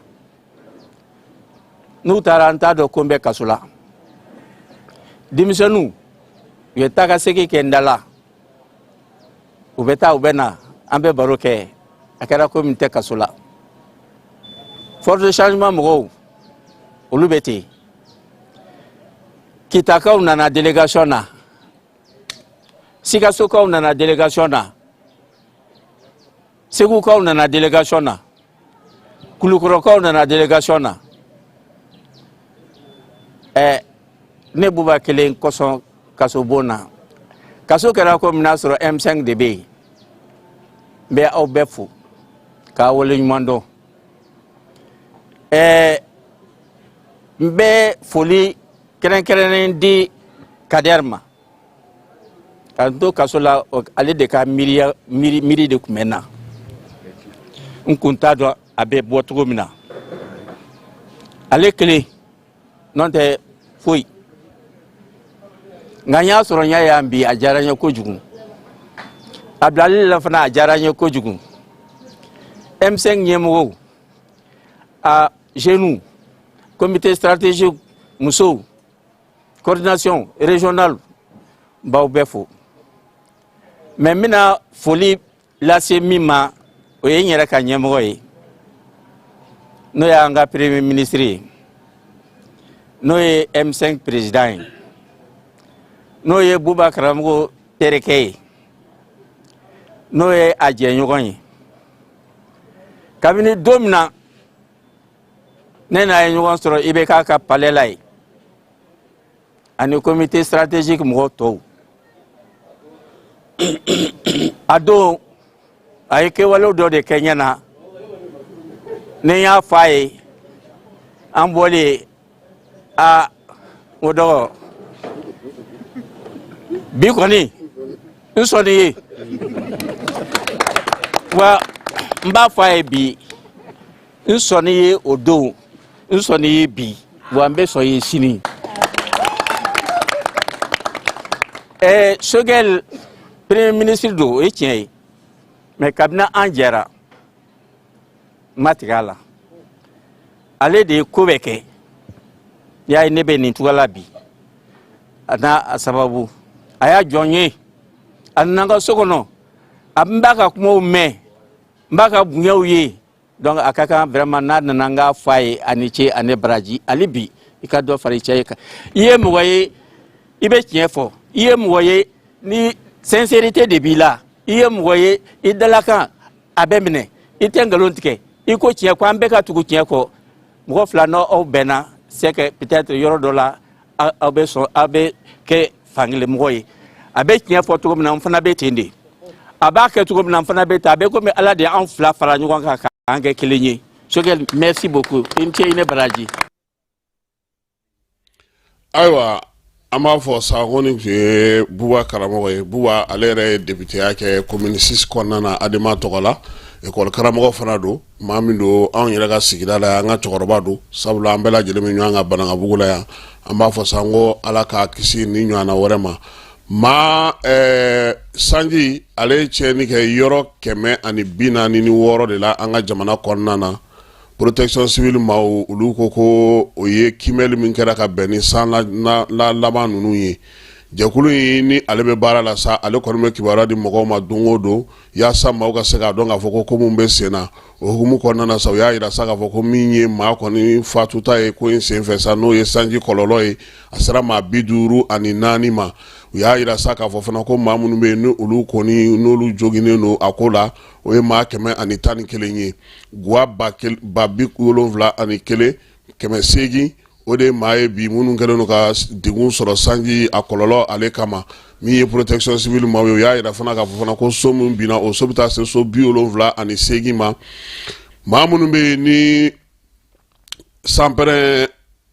n'u taara n t'a dɔn ko n bɛ kaso la denmisɛnninw u ye tagasegin kɛ n da la u bɛ taa u bɛ na an bɛ baro kɛ a kɛra komi n tɛ kaso la force de changement mɔgɔw olu bɛ ten Kitakaw nana délégation na Sikasokaw nana délégation na Segukaw nana délégation na Kulukorokaw nana délégation na ne Buba kelen kɔsɔn kaso bon na kaso kɛra ko mina sɔrɔ M5 de bɛ yen n bɛ aw bɛɛ fo k'a wale ɲuman dɔn n bɛ foli kɛrɛnkɛrɛnnen di Kader ma ka to kaso la ale de ka miiri de tun bɛ na n kun t'a dɔn a bɛ bɔ cogo min na ale kelen n'o tɛ foyi nka n y'a sɔrɔ n y'a yan bi a diyara n ye kojugu a bilali la fana a diyara n ye kojugu M5 ɲɛmɔgɔw a jeunes comité stratégique musow coordination régionale b'aw bɛɛ fo mais n bɛna foli lase min ma o ye n yɛrɛ ka ɲɛmɔgɔ ye n'o y'an ka premier ministre ye n'o ye M5 président ye n'o ye Buba Karamɔgɔ terikɛ ye n'o ye a jɛɲɔgɔn ye kabini don min na ne n'a ye ɲɔgɔn sɔrɔ IBK ka palais la ye ani comité stratégique mɔgɔw tɔw a don a ye kɛwalew dɔ de kɛ ɲɛ na ne y'a fɔ a ye an bɔlen a o dɔgɔ bi kɔni n sɔnni ye wa n b'a fɔ a ye bi n sɔnni ye o don n sɔnni ye bi wa n bɛ sɔn ye sini Sogɛl premier ministre don o ye tiɲɛ ye mais kabini an jɛra n ma tigɛ a la ale de ye ko bɛɛ kɛ y'a ye ne bɛ nin cogoya la bi a n'a a sababu a y'a jɔ n ye a nana n ka so kɔnɔ a n b'a ka kumaw mɛn n b'a ka bonyaw ye donc a ka kan vraiment n'a nana n k'a fɔ a ye a ni ce a ni baraji hali bi i ka dɔ fara i cɛ ye kan i ye mɔgɔ ye i bɛ tiɲɛ fɔ i ye mɔgɔ ye ni sincérité de b'i la i ye mɔgɔ ye i dalakan a bɛ minɛ i tɛ nkalon tigɛ i ko tiɲɛ ko an bɛɛ ka tugu tiɲɛ kɔ mɔgɔ fila n'aw bɛnna c'est que peut-être yɔrɔ dɔ la aw bɛ sɔn aw bɛ kɛ fankelenmɔgɔ ye a bɛ tiɲɛ fɔ cogo min na n fana bɛ ten de a b'a kɛ cogo min na n fana bɛ ten a bɛ komi ala de y'an fila fara ɲɔgɔn kan k'an kɛ kelen ye Sogɛl merci beaucoup i ni ce i ni baraji. ayiwa an b'a fɔ sa ko nin tun ye Buba Karamɔgɔ ye Buba ale yɛrɛ ye député ya kɛ commune 6 kɔnɔna na Adama tɔgɔ la école karamɔgɔ fana don maa min don anw yɛrɛ ka sigida la an ka cɛkɔrɔba don sabula an bɛɛ lajɛlen bɛ ɲɔgɔn kan Banangabugu la yan an b'a fɔ san ko ala k'a kisi ni ɲɔgɔnna wɛrɛ ma ma sanji ale ye tiɲɛni kɛ yɔrɔ 146 de la an ka jamana kɔnɔna na protection civile maaw olu ko ko o ye kimɛli min kɛra ka bɛn ni san laban ninnu ye jɛkulu in ni ale bɛ baara la sa ale kɔni bɛ kibaruya di mɔgɔw ma don o don yaasa maaw ka se k'a dɔn k'a fɔ ko mun bɛ sen na o hukumu kɔnɔna na sa u y'a yira sa k'a fɔ ko min ye maa kɔni fatuta ye ko in senfɛ sa n'o ye sanji kɔlɔlɔ ye a sera maa 54 ma u y'a yira sa k'a fɔ fana ko maa minnu bɛ yen ni olu kɔni n'olu joginnen don a ko la o ye maa 111 ye guwa ba 71 800 o de maa ye bi minnu kɛlen don ka degun sɔrɔ sanji a kɔlɔlɔ ale kama min ye protection civile maaw ye u y'a yira fana k'a fɔ fana ko so min binna o so bɛ taa se so 78 ma maa minnu bɛ yen ni sanpɛrɛn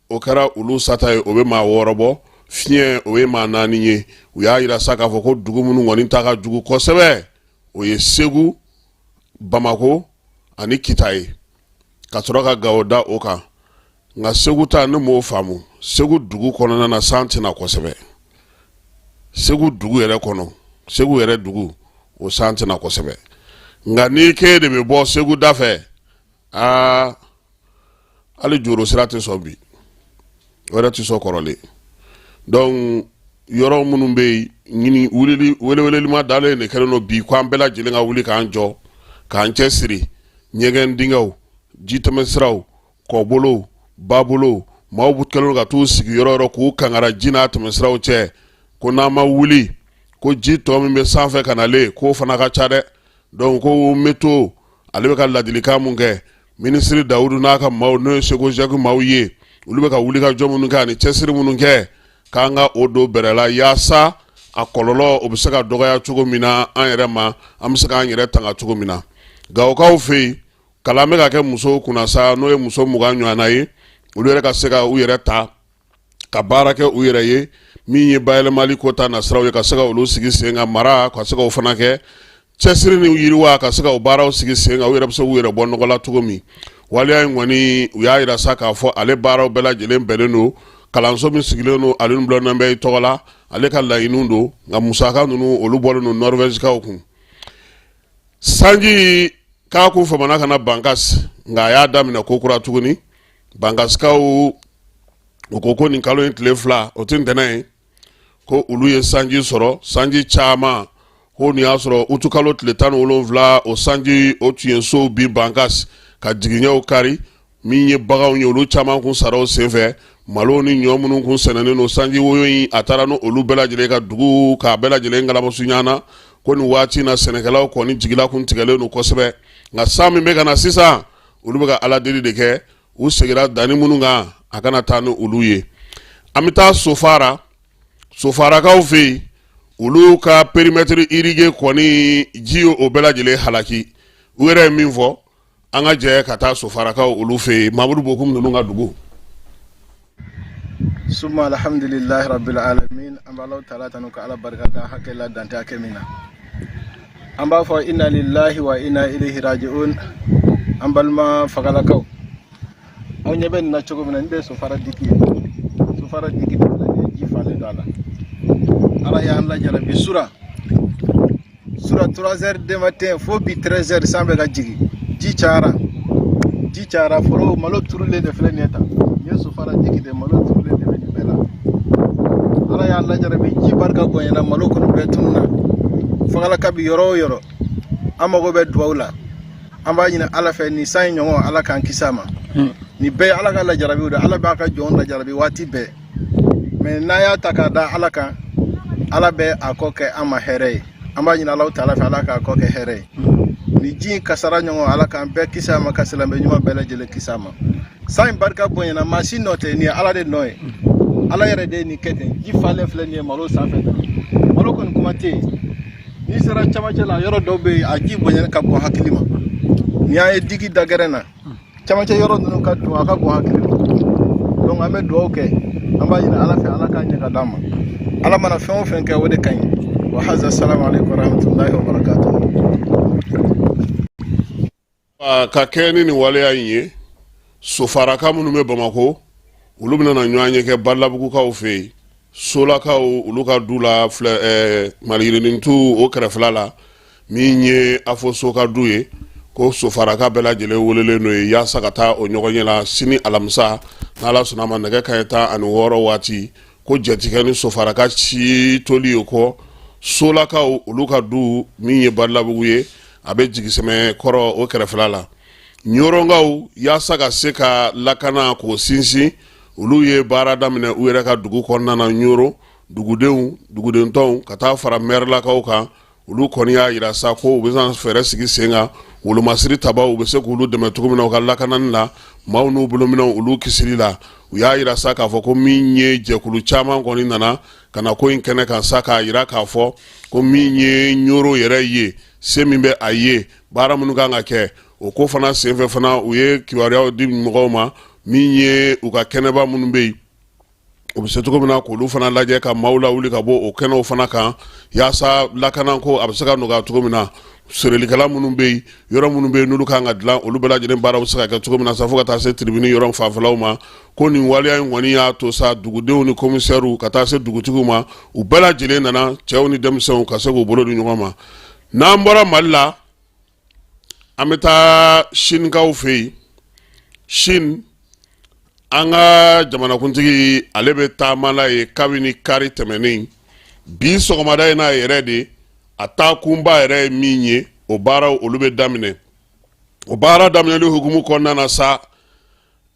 o kɛra olu sata ye o bɛ maa 6 bɔ fiɲɛ o ye maa 4 ye u y'a yira sa k'a fɔ ko dugu minnu kɔni ta ka jugu kosɛbɛ o ye Segu Bamako ani Kita ye ka sɔrɔ ka Gao da o kan nga Segu ta ne m'o faamu Segu dugu kɔnɔna na san tɛna kosɛbɛ Segu dugu yɛrɛ kɔnɔ Segu yɛrɛ dugu o san tɛna kosɛbɛ nga ni ke de bɛ bɔ Segu da fɛ ali joro sira tɛ sɔn bi o yɛrɛ tɛ sɔn kɔrɔlen donc yɔrɔ minnu bɛ ɲini weleweleli ma dalen de kɛlen don bi ko an bɛɛ lajɛlen ka wuli k'an jɔ k'an cɛsiri ɲɛgɛn dingɛw jitɛmɛsiraw kɔbolow babolo maaw bu kɛlen ka t'u sigi yɔrɔ yɔrɔ k'u kangara ji n'a tɛmɛsiraw cɛ ko n'an ma wuli ko ji tɔ min bɛ sanfɛ ka nalen k'o fana ka ca dɛ donc ko météo ale bɛ ka ladilikan mun kɛ ministre Dawudu n'a ka maaw n'o ye Secojɛk maaw ye olu bɛ ka wuli ka jɔ minnu kɛ ani cɛsiri minnu kɛ k'an ka o don bɛrɛ la yaasa a kɔlɔlɔ o bɛ se ka dɔgɔya cogo min na an yɛrɛ ma an bɛ se k'an yɛrɛ tanga cogo min na Gawokaw fɛ yen kalan bɛ ka kɛ musow kunna sa n'o ye muso 20 ɲɔgɔnna ye olu yɛrɛ ka se ka u yɛrɛ ta ka baara kɛ u yɛrɛ ye min ye bayɛlɛmali ko ta nasiraw ye ka se ka olu sigi sen kan mara ka se ka o fana kɛ cɛsiri ni yiriwa ka se ka o baaraw sigi sen kan u yɛrɛ bɛ se k'u yɛrɛ bɔ nɔgɔ la cogo min waliya in kɔni u y'a yira sa k'a fɔ ale baaraw bɛɛ lajɛlen bɛnnen don kalanso min sigilen don ale ni bulonnan bɛ tɔgɔ la ale ka laɲiniw don nka musaka ninnu olu bɔlen don Norvège-kaw kun sanji k'a kun famana ka na Bangas nka a y'a daminɛ ko kura tuguni Bangaskaw o ko nin kalo in tile 2 o tɛ ntɛnɛn ye ko olu ye sanji sɔrɔ sanji caman ko nin y'a sɔrɔ utu kalo tile 17 o sanji o tun ye sow bin Bangas ka jiginɲɛw kari min ye baganw ye olu caman kun sara o senfɛ malo ni ɲɔ minnu kun sɛnɛnen don sanji woyo in a taara no olu bɛɛ lajɛlen ka dugu k'a bɛɛ lajɛlen galamasu ɲana ko nin waati na sɛnɛkɛlaw kɔni jigila kun tigɛlen don kosɛbɛ nka san min bɛ ka na sisan olu bɛ ka ala deli de kɛ u segira danni minnu kan a kana taa ni olu ye an bɛ taa Sofarakaw fɛ yen olu ka périmètre irrigué kɔni ji o bɛɛ lajɛlen halaki u yɛrɛ ye min fɔ an ka jɛ ka taa Sofarakaw olu fɛ yen Mamudu Bokum ninnu ka dugu summa alhamdulillahi rabbil alamin an b'Alahu taala tanu ka ala barika da hakɛla dante hakɛ min na an b'a fɔ inna lillahi wa inna ilayhi raji'un an balima fagalakaw aw ɲɛ bɛ nin na cogo min na nin de ye Sofara diki ye Sofara diki de filɛ ji falen don a la ala y'an lajarabi sura 3h du matin fo bi 13h san bɛ ka jigin ji cayara foro malo turulen de filɛ nin ye tan nin ye Sofara diki de malo turulen de bɛ nin bɛɛ la ala y'an lajarabi ji barika bonyana malo kɔni bɛɛ tununna fagalaka bi yɔrɔ o yɔrɔ an mago bɛ duwawu la an b'a ɲini ala fɛ nin san ɲɔgɔn ala k'an kisi a ma ni bɛɛ ala ka lajarabiw de ala b'a ka jɔnw lajarabi waati bɛɛ mais n'a y'a ta k'a da ala kan ala bɛ a kɔ kɛ an ma hɛrɛ ye an b'a ɲini Alahu taala fɛ ala k'a kɔ kɛ hɛrɛ ye ni ji in kasara ɲɔgɔn ala k'an bɛɛ kisi a ma ka silamɛ ɲuman bɛɛ lajɛlen kisi a ma san in barika bonyana maa si nɔ tɛ nin ye ala de nɔ ye ala yɛrɛ de ye nin kɛ ten ji falen filɛ nin ye malo sanfɛ malo kɔni kuma tɛ yen n'i sera camancɛ la yɔrɔ dɔw bɛ yen a ji bonyana ka bɔn hakili ma ni an ye digi da gɛrɛn na camancɛ yɔrɔ ninnu ka dun a ka bɔn hakili ma donc an bɛ dugawu kɛ an b'a ɲini ala fɛ ala k'a ɲɛ ka d'an ma ala mana fɛn o fɛn kɛ o de ka ɲi wa haza salamu aleykum wa rahmatullahi wa barakatuh ka kɛ ni waleya in ye sofaraka minnu bɛ Bamako olu bɛna na ɲɔgɔn ye kɛ Balabugukaw fɛ yen Solakaw olu ka du la Maliyirinintu o kɛrɛfɛla la min ye Afoso ka du ye ko sofaraka bɛɛ lajɛlen welelen n'o ye yaasa ka taa o ɲɔgɔn ye la sini alamisa n'Ala sɔnna ma nɛgɛ kanɲɛ 16 waati ko jɛtigɛ ni sofaraka ci toli o kɔ Solakaw olu ka du min ye Balabugu ye a bɛ jigisɛmɛ kɔrɔ o kɛrɛfɛla la Ɲorongaw yaasa ka se ka lakana k'o sinsin olu ye baara daminɛ u yɛrɛ ka dugu kɔnɔna na Ɲoro dugudentɔnw ka taa fara mɛrilakaw kan olu kɔni y'a yira sa ko u bɛ fɛɛrɛ sigi sen kan wolomasiri tabaw u bɛ se k'olu dɛmɛ cogo min na u ka lakanani la maaw n'u bolominɛw olu kisiri la u y'a yira sa k'a fɔ ko min ye jɛkulu caman kɔni nana ka na ko in kɛnɛ kan sa k'a yira k'a fɔ ko min ye Ɲoro yɛrɛ ye se min bɛ a ye baara minnu kan ka kɛ o ko fana senfɛ fana u ye kibaruyaw di mɔgɔw ma min ye u ka kɛnɛba minnu bɛ yen u bɛ se cogo min na k'olu fana lajɛ ka maaw lawuli ka bɔ o kɛnɛw fana kan yaasa lakanako a bɛ se ka nɔgɔya cogo min na serelikɛla minnu bɛ yen yɔrɔ minnu bɛ yen n'olu kan ka dilan olu bɛɛ lajɛlen baara bɛ se ka kɛ cogo min na sa fo ka taa se tribune yɔrɔ fanfɛlaw ma ko nin waleya in kɔni y'a to sa dugudenw ni komisɛriw ka taa se dugutigiw ma u bɛɛ lajɛlen nana cɛw ni denmisɛnw ka se k'u bolo di ɲɔgɔn ma n'an bɔra Mali la an bɛ taa Sinikaw fɛ yen Sine an ka jamanakuntigi ale bɛ taamala ye kabini kari tɛmɛnen bi sɔgɔmada in n'a yɛrɛ de a taa kunba yɛrɛ ye min ye o baaraw olu bɛ daminɛ o baara daminɛli hukumu kɔnɔna na sa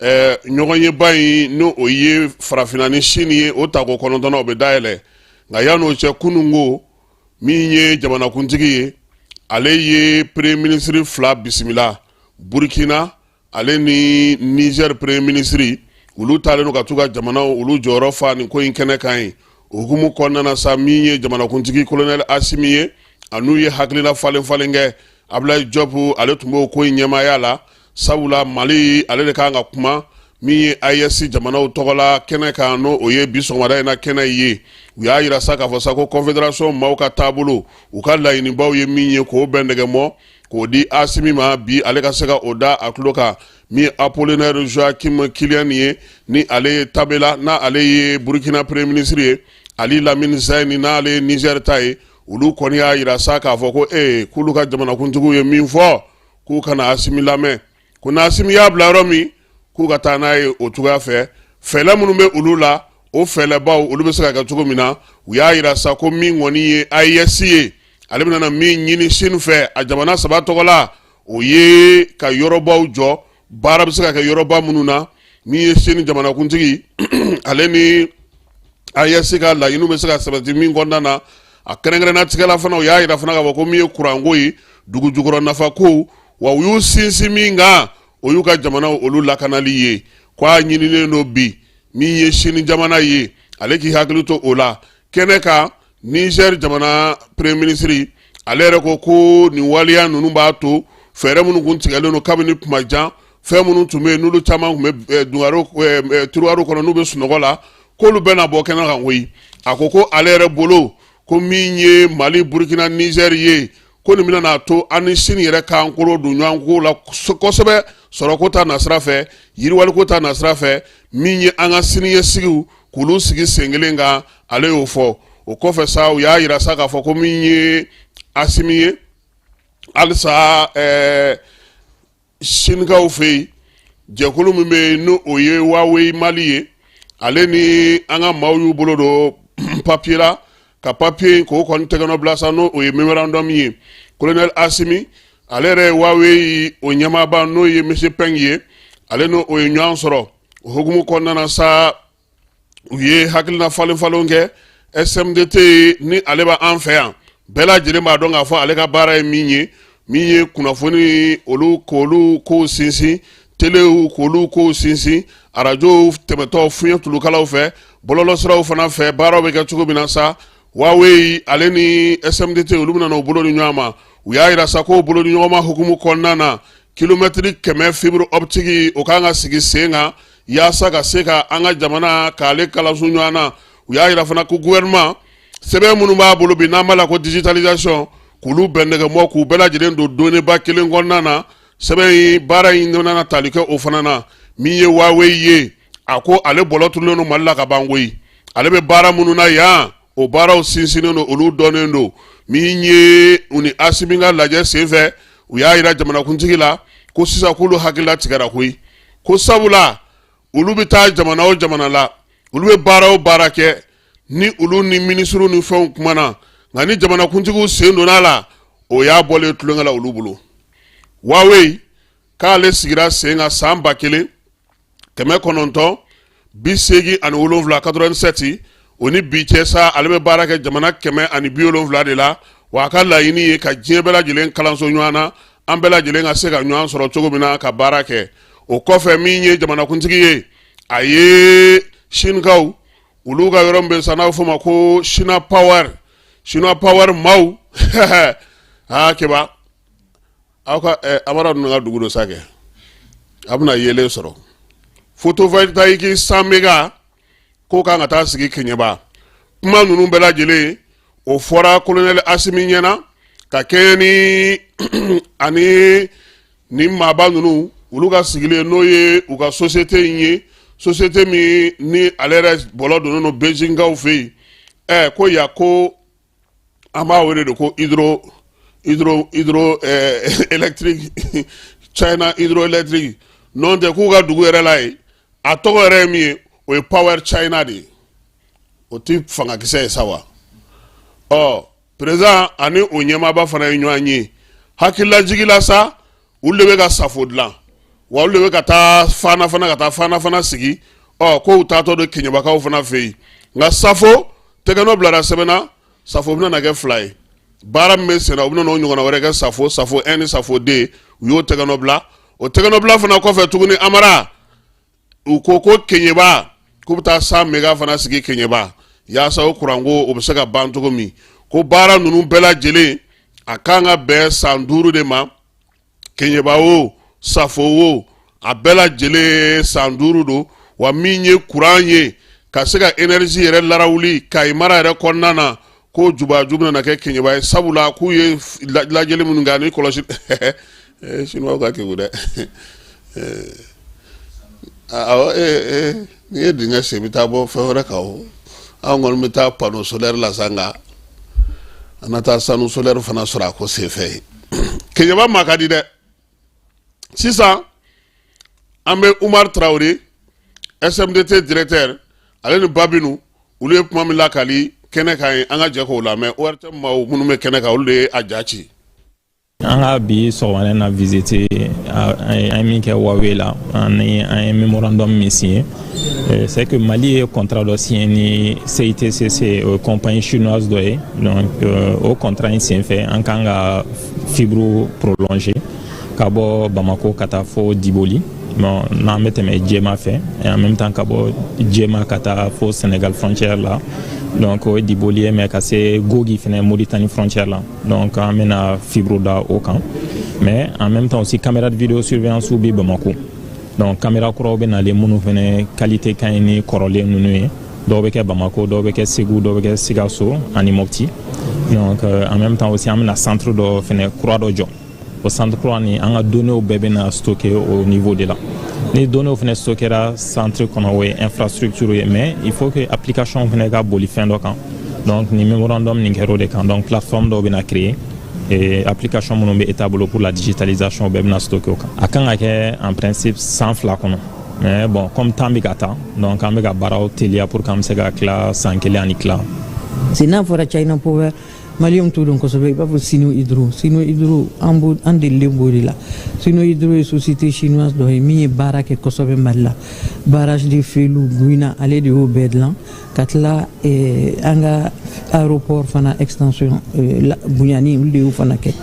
ɲɔgɔnyeba in n'o o ye farafinna ni Sine ye o tako 9 o bɛ dayɛlɛ nka yan'o cɛ kununko min ye jamanakuntigi ye ale ye premier ministre 2 bisimila Burkina ale ni Niger premier ministre olu taalen no ka tuga jamanaw olu jɔyɔrɔ fa nin ko in kɛnɛ kan ye hukumu kɔnɔna na sa min ye jamanakuntigi colonel Asimi ye anu ye hakilila falen kɛ Ablaye Diop ale tun b'o ko in ɲɛmaaya la sabula Mali ale de kan ka kuma min ye AES jamanaw tɔgɔla kɛnɛ kan no o ye bi sɔgɔmada in na kɛnɛ ye u y'a yira sa k'a fɔ sa ko confédération maaw ka taabolo u ka laɲinibaw ye min ye k'o bɛn nɛgɛmɔ k'o di Asimi ma bi ale ka se ka o da a tulo kan min Apollinaire Joachim Kilian ye ni ale tabela na ale ye Burkina premier ministre ye Ali Lamine Zaini na ale ye Niger ta ye olu kɔni y'a yira sa k'a fɔ ko k'olu ka jamanakuntigiw ye min fɔ k'u kana Asimi lamɛn ko na Asimi y'a bila yɔrɔ min k'u ka taa n'a ye o cogoya fɛ fɛlɛ minnu bɛ olu la o fɛlɛbaw olu bɛ se ka kɛ cogo min na u y'a yira sa ko min kɔni ye AES ye ale bɛna na min ɲini Sine fɛ a jamana 3 tɔgɔ la o ye ka yɔrɔbaw jɔ baara bɛ se ka kɛ yɔrɔba minnu na min ye Sine jamanakuntigi ale ni AES ka laɲiniw bɛ se ka sabati min kɔnɔna na a kɛrɛnkɛrɛnna tigɛla fana u y'a yira fana k'a fɔ ko min ye kuranko ye dugu jukɔrɔ nafako wa u y'u sinsin min kan o y'u ka jamanaw olu lakanali ye k'a ɲininen don bi min ye Sine jamana ye ale k'i hakili to o la kɛnɛ kan Niger jamana premier ministre ale yɛrɛ ko nin waleya ninnu b'a to fɛɛrɛ minnu kun tigɛlen don kabini kuma jan fɛn minnu tun bɛ yen n'olu caman tun bɛ tiroiru kɔnɔ n'u bɛ sunɔgɔ la k'olu bɛna bɔ kɛnɛ kan koyi a ko ale yɛrɛ bolo ko min ye Mali Burkina Niger ye ko nin bɛna n'a to an ni Sine yɛrɛ k'an kolo don ɲɔgɔn ko la kosɛbɛ sɔrɔko ta nasira fɛ yiriwaliko ta nasira fɛ min ye an ka siniɲɛsigiw k'olu sigi sen kelen kan ale y'o fɔ o kɔfɛ sa u y'a yira sa k'a fɔ ko min ye Asimi ye halisa Sinikaw fɛ yen jɛkulu min bɛ yen n'o o ye Huawei Mali ye ale ni an ka maaw y'u bolo don papier la ka papier k'o kɔni tɛgɛnɔ bila sa n'o o ye memorandum ye colonel Asimi ale yɛrɛ ye Huawei o ɲɛmaaba n'o ye monsieur Peng ye ale n'o o ye ɲɔgɔn sɔrɔ o hukumu kɔnɔna na sa u ye hakilina falenfalenw kɛ SMDT ni ale b'an fɛ yan bɛɛ lajɛlen b'a dɔn k'a fɔ ale ka baara ye min ye kunnafoni olu k'olu kow sinsin telew k'olu kow sinsin arajow tɛmɛtɔ fiɲɛ tulukalaw fɛ bɔlɔlɔsiraw fana fɛ baaraw bɛ kɛ cogo min na sa Huawei ale ni SMDT olu bɛna n'o bolo di ɲɔgɔn ma u y'a yira sa k'o bolo di ɲɔgɔn ma hukumu kɔnɔna na kilomɛtiri 100 fibre optique o kan ka sigi sen kan yaasa ka se ka an ka jamana k'ale kalanso ɲɔgɔn na u y'a yira fana ko gouvernement sɛbɛn minnu b'a bolo bi n'an b'a la ko digitalisation k'olu bɛn nɛgɛmɔ k'u bɛɛ lajɛlen don donneba kelen kɔnɔna na sɛbɛn baara in nana tali kɛ o fana na min ye Huawei ye a ko ale bɔlɔ turulen don Mali la ka ban koyi ale bɛ baara minnu na yan o baaraw sinsinnen don olu dɔnnen don min ye u ni Asimi ka lajɛ senfɛ u y'a yira jamanakuntigi la ko sisan k'olu hakilila tigɛra koyi ko sabula olu bɛ taa jamana o jamana la olu bɛ baara o baara kɛ ni olu ni minisiriw ni fɛnw kumana nka ni jamanakuntigiw sen donna la o y'a bɔlen tulonkɛ la olu bolo Huawei k'ale sigira sen kan san 1987 87 o ni bi cɛ sa ale bɛ baara kɛ jamana 170 de la wa a ka laɲini ye ka diɲɛ bɛɛ lajɛlen kalanso ɲɔgɔn na an bɛɛ lajɛlen ka se ka ɲɔgɔn sɔrɔ cogo min na ka baara kɛ o kɔfɛ min ye jamanakuntigi ye a ye Sinkaw olu ka yɔrɔ min bɛ sa n'a bɛ fɔ o ma ko China Power maaw keba aw ka amara ninnu ka dugu dɔ sa kɛ a bɛna yelen sɔrɔ photovoltaïque 100 méga ko kan ka taa sigi Keɲeba kuma ninnu bɛɛ lajɛlen o fɔra colonel Asimi ɲɛna ka kɛɲɛ ni ni maaba ninnu olu ka sigilen n'o ye u ka société in ye société min ni ale yɛrɛ bɔlɔ donnen don Beijingkaw fɛ yen ko ya ko an b'a wele de ko hydroelectric China hydroelectric n'o tɛ k'u ka dugu yɛrɛ la ye a tɔgɔ yɛrɛ ye min ye o ye Power China de ye o ti fangakisɛ ye sa wa président ani o ɲɛmaaba fana ye ɲɔgɔn ye hakililajigi la sa olu de bɛ ka safo dilan wa olu de bɛ ka taa fana fana sigi ko u taatɔ don Keɲebakaw fana fɛ yen nka safo tɛgɛnɔ bilara sɛbɛnna safo bɛna na kɛ 2 ye baara min bɛ senna u bɛna n'o ɲɔgɔnna wɛrɛ kɛ safo 1 ni safo 2 u y'o tɛgɛnɔ bila o tɛgɛnɔ bila fana kɔfɛ tuguni Amara u ko Keɲeba k'u bɛ taa 100 méga fana sigi Keɲeba yaasa o kuranko o bɛ se ka ban cogo min ko baara ninnu bɛɛ lajɛlen a kan ka bɛn san 5 de ma Keɲeba o safo o a bɛɛ lajɛlen san 5 don wa min ye kuran ye ka se ka énergie yɛrɛ larawuli Kayi mara yɛrɛ kɔnɔna na ko jubaju bɛna kɛ Keɲeba ye sabula k'u ye lajɛli minnu kɛ ani kɔlɔsi Chinois ka kɛko dɛ ni ye dingɛ sen bɛ taa bɔ fɛn wɛrɛ kan o anw kɔni bɛ taa panneau solaire la sa nka an na taa sanu solaire fana sɔrɔ a ko senfɛ ye Keɲeba maa ka di dɛ sisan an bɛ Umar Traoré SMDT directeur ale ni Babinu olu ye kuma min lakali kɛnɛ kan ye an ka jɛ k'o lamɛn ORTM maaw minnu bɛ kɛnɛ kan olu de ye a ja ci. An ka bi sɔgɔmada na visiter an ye min kɛ Huawei la an ye memorandum min signé c'est que Mali ye contrat dɔ signé ni CITCC compagnie chinoise dɔ ye donc o contrat in senfɛ an kan ka fibre prolongé ka bɔ Bamako ka taa fo Diboli bon n'an bɛ tɛmɛ Djema fɛ et en même temps ka bɔ Djema ka taa fo Sénégal frontière la donc o ye Diboli ye mais ka se Gogi fɛnɛ Mauritanie frontière la donc an bɛna fibre da o kan mais en même temps aussi caméra de vidéosurveillance bɛ Bamako donc caméra kuraw bɛ nalen minnu fɛnɛ qualité ka ɲi ni kɔrɔlen ninnu ye dɔw bɛ kɛ Bamako dɔw bɛ kɛ Ségou dɔw bɛ kɛ Sikasso ani Mopti donc en même temps aussi an bɛna centre dɔ fɛnɛ kura dɔ jɔ o centre kura ni an ka données bɛɛ bɛna stocker au niveau de la ni données fɛnɛ stockera centre kɔnɔ o ye infrastructure ye mais il faut que application fɛnɛ ka boli fɛn dɔ kan donc ni memorandum nin kɛra o de kan donc plateforme dɔw bɛna créer et application minnu bɛ état bolo pour la digitalisation bɛɛ bɛna stocker o kan a kan ka kɛ en principe 100 fila kɔnɔ mais bon comme temps bɛ ka taa donc an bɛ ka baaraw teliya pour que an bɛ se ka tila san 1 ani tila. C'est n'a fɔra China Power Malium tout donc kosɛbɛ i b'a fɔ Sino Hydro an delilen b'o de la Sino Hydro ye société chinoise dɔ ye min ye baara kɛ kosɛbɛ Mali la barrage de Felu Guina ale de y'o bɛɛ dilan ka tila an ka aéroport fana extension bonyani olu de y'o fana kɛ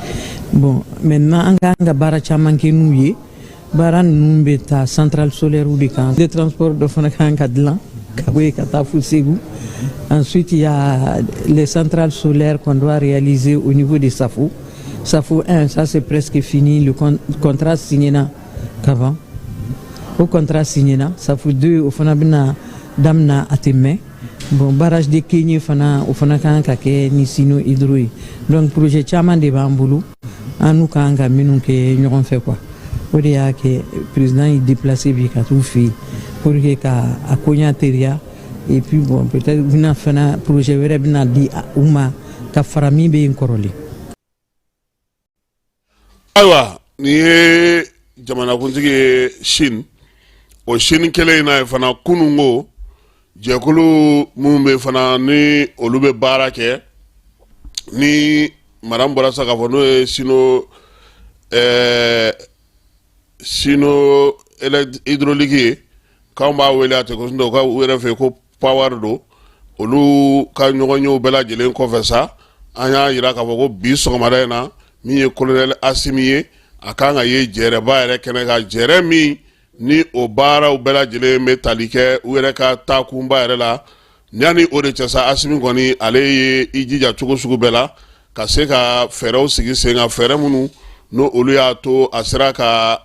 bon maintenant an ka baara caman kɛ n'u ye baara ninnu bɛ taa centrale solaire de kan de transport dɔ fana kan ka dilan ka bɔ yen ka taa fo Ségou. Ensuite, il y a les centrales solaires qu'on doit réaliser au niveau de Safo. Safo 1, ça c'est presque fini. Le contrat signé qu'avant. Au contrat signé, Safo 2, au Fanabina Damna Ateme. Bon, barrage de Kenya, au Fanakan Kake, ni Sino Hydro. Donc, projet Chaman de Bamboulou, en nous, quand nous fait quoi. o de y'a kɛ président y'i déplacé bi ka t'u fɛ yen pour que ka a koɲa teriya et puis bon peut-être bɛna fana projet wɛrɛ bɛna di u ma ka fara min bɛ yen kɔrɔlen. Ayiwa nin ye jamanakuntigi ye Chine o Chine kelen in na fana kunun ko jɛkulu minnu bɛ fana ni olu bɛ baara kɛ ni madame bɔra sa k'a fɔ n'o ye sino hydraulique ye k'anw b'a wele a tɛ ko sinon ka u yɛrɛ fɛ ko power do olu ka ɲɔgɔn yew bɛɛ lajɛlen kɔfɛ sa an y'a yira k'a fɔ ko bi sɔgɔmada in na min ye colonel Asimi ye a kan ka ye jɛrɛba yɛrɛ kɛnɛ kan jɛrɛ min ni o baaraw bɛɛ lajɛlen bɛ tali kɛ u yɛrɛ ka taakunba yɛrɛ la yanni o de cɛ sa Asimi kɔni ale ye i jija cogo sugu bɛɛ la ka se ka fɛɛrɛw sigi sen kan fɛɛrɛ minnu no olu y'a to a sera ka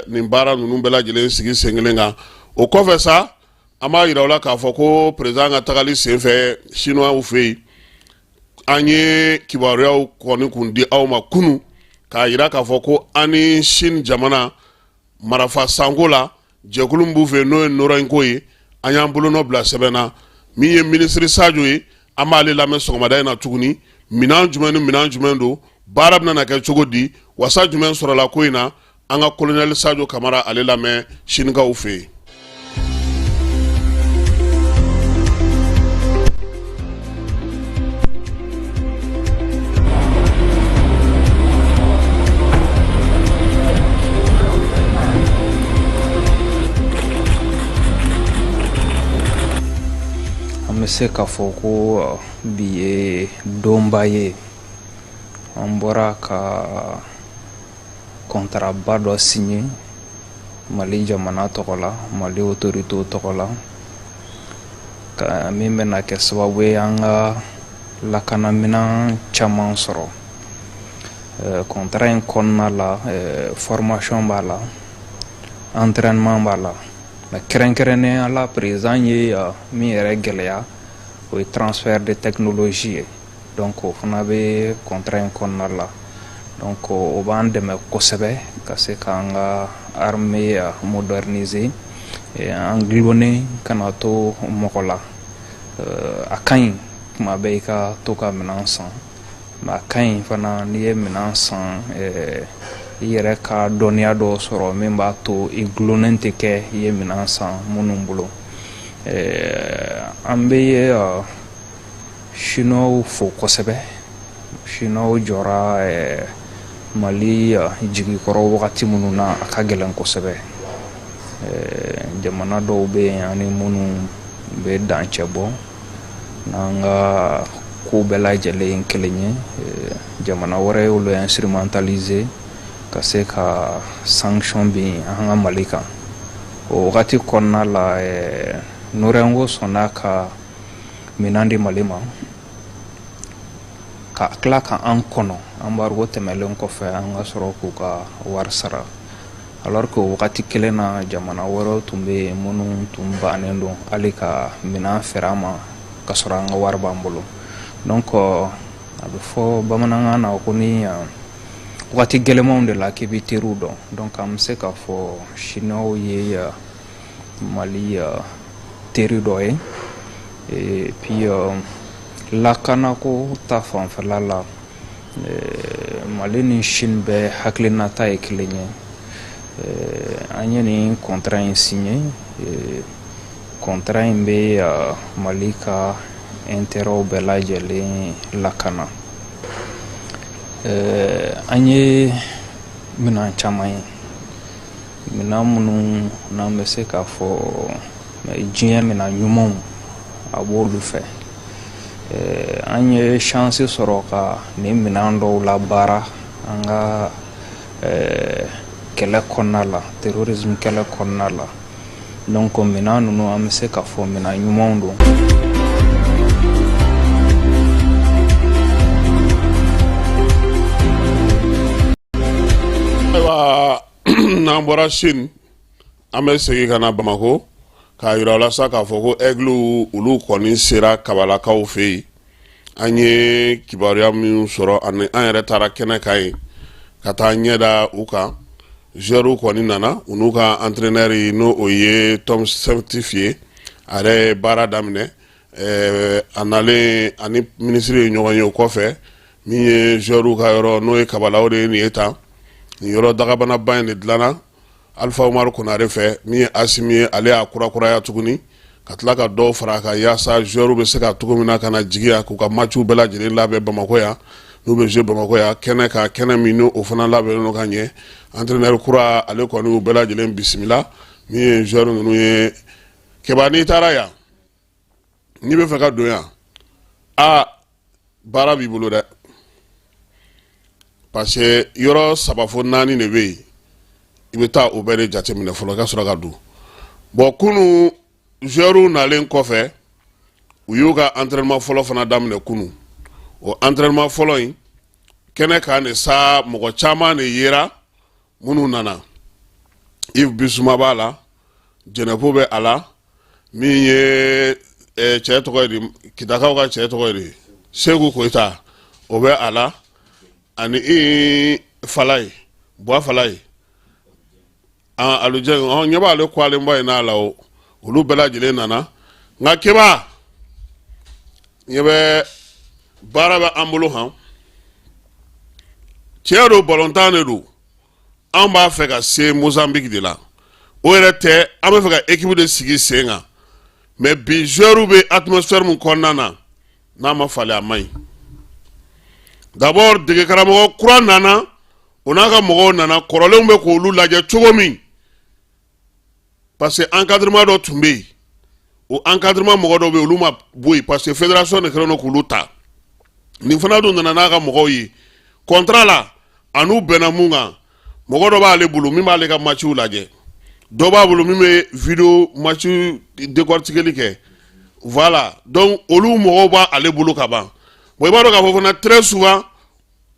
nin baara ninnu bɛɛ lajɛlen sigi sen kelen kan o kɔfɛ sa an b'a yira o la k'a fɔ ko président ka tagali sen fɛ chinois fɛ yen an ye kibaruyaw kɔni kun di aw ma kunu k'a yira k'a fɔ ko an ni Chine jamana marafa sanko la jɛkulu b'u fɛ n'o ye Norenko ye an y'an bolonɔ bila sɛbɛn na min ye ministre Sadio ye an b'ale lamɛn sɔgɔmada in na tuguni minɛn jumɛn ni minɛn jumɛn don baara bɛna kɛ cogo di wasa jumɛn sɔrɔla ko in na an ka colonel Sadio Kamara ale lamɛn Chinekaw fɛ yen. Se k'a fɔ ko bi ye donba ye an bɔra ka contratba dɔ signé Mali jamana tɔgɔ la Mali autorité tɔgɔ la ka min bɛna kɛ sababu ye an ka lakanaminɛn caman sɔrɔ contrat in kɔnɔna la formation b'a la entraînement b'a la kɛrɛnkɛrɛnnenya la président ye min yɛrɛ gɛlɛya o ye transfert de technologie ye donc o fana bɛ contrat in kɔnɔna la donc o b'an dɛmɛ kosɛbɛ ka se k'an ka armée moderniser an gulonner kana to mɔgɔ la a ka ɲi kuma bɛɛ i ka to ka minɛn san mais a ka ɲi fana n'i ye minɛn san i yɛrɛ ka dɔnniya dɔ sɔrɔ min b'a to i gulonnen tɛ kɛ i ye minɛn san minnu bolo an bɛ chinois fo kosɛbɛ chinois jɔra Mali jigikɔrɔ wagati minnu na a ka gɛlɛn kosɛbɛ jamana dɔw bɛ yen ani minnu bɛ dancɛ bɔ n'an ka ko bɛɛ lajɛlen kelen ye jamana wɛrɛ y'olu instrumentaliser ka se ka sanction bin an ka Mali kan o wagati kɔnɔna la Norenko sɔnna ka minɛn di Mali ma ka tila ka an kɔnɔ embargo tɛmɛlen kɔfɛ an ka sɔrɔ k'u ka wari sara alors que o wagati kelen na jamana wɛrɛw tun bɛ yen minnu tun bannen don hali ka minɛn feere an ma ka sɔrɔ an ka wari b'an bolo donc a bɛ fɔ bamanankan na ko ni wagati gɛlɛmanw de la k'i bɛ teriw dɔn donc an bɛ se k'a fɔ chinois ye Mali teri dɔ ye et puis lakanako ta fanfɛla la Mali ni Chine bɛɛ hakilinata ye kelen ye an ye nin contrat in signé contrat in bɛ Mali ka intérêt bɛɛ lajɛlen lakana an ye minɛn caman ye minɛn minnu n'an bɛ se k'a fɔ diɲɛ minɛn ɲumanw a b'olu fɛ an ye chance sɔrɔ ka nin minɛn dɔw labaara an ka kɛlɛ kɔnɔna la terrorisme kɛlɛ kɔnɔna la donc minɛn ninnu an bɛ se k'a fɔ minɛn ɲumanw don. N'an bɔra Chine an bɛ segin ka na Bamako k'a yira la sa k'a fɔ ko aigle olu kɔni sera kabalakaw fɛ yen an ye kibaruya min sɔrɔ ani an yɛrɛ taara kɛnɛ kan yen ka taa ɲɛda u kan joueur kɔni nana u n'u ka entraîneur yi n'o o ye Tom certifié a yɛrɛ ye baara daminɛ a nalen ani ministre ye ɲɔgɔn ye o kɔfɛ min ye joueur ka yɔrɔ n'o ye Kabala o de ye nin ye tan nin yɔrɔ dagabanaba in de dilanna Alpha Umaru Konare fɛ min ye Asimi ye ale y'a kurakuraya tuguni ka tila ka dɔw fara a kan yaasa joueur bɛ se ka cogo min na ka na jigiya k'u ka matchw bɛɛ lajɛlen labɛn Bamako yan n'u bɛ jouer Bamako yan kɛnɛ ka kɛnɛ min n'o fana labɛnnen don ka ɲɛ entraîneur kura ale kɔni u bɛɛ lajɛlen bisimila min ye joueur ninnu ye Keba n'i taara yan n'i bɛ fɛ ka don yan baara b'i bolo dɛ parce que yɔrɔ 3 fo 4 de bɛ yen i bɛ taa o bɛɛ de jateminɛ fɔlɔ i ka sɔrɔ ka don bon kunu joueurs nalen kɔfɛ u y'u ka entraînement fɔlɔ fana daminɛ kunu o entraînement fɔlɔ in kɛnɛ kan de sa mɔgɔ caman de yera minnu nana Yves Bissouma b'a la Jɛnɛpo bɛ a la min ye cɛ tɔgɔ ye di Kitakaw ka cɛ tɔgɔ ye di Seku Koyita o bɛ a la ani Falaye Buwa Falaye alujɛ ɲɛ b'ale kwalenba in n'a la o olu bɛɛ lajɛlen nana nka Keba ɲɛ bɛ baara bɛ an bolo han tiɲɛ don ballontan de don an b'a fɛ ka se Mozambique de la o yɛrɛ tɛ an bɛ fɛ ka équipe de sigi sen kan mais bi joueurs bɛ atmosphère min kɔnɔna na n'a ma falen a man ɲi d'abord dege karamɔgɔ kura nana o n'a ka mɔgɔw nana kɔrɔlenw bɛ k'olu lajɛ cogo min parce que encadrement dɔ tun bɛ yen o encadrement mɔgɔ dɔ bɛ yen olu ma bɔ yen parce que fédération de kɛlen don k'olu ta nin fana dun nana n'a ka mɔgɔw ye contrat la a n'u bɛnna mun kan mɔgɔ dɔ b'ale bolo min b'ale ka matchw lajɛ dɔ b'a bolo min bɛ vidéo match décortiquer kɛ voilà donc olu mɔgɔw b'ale bolo ka ban bon i b'a dɔn k'a fɔ fana très souvent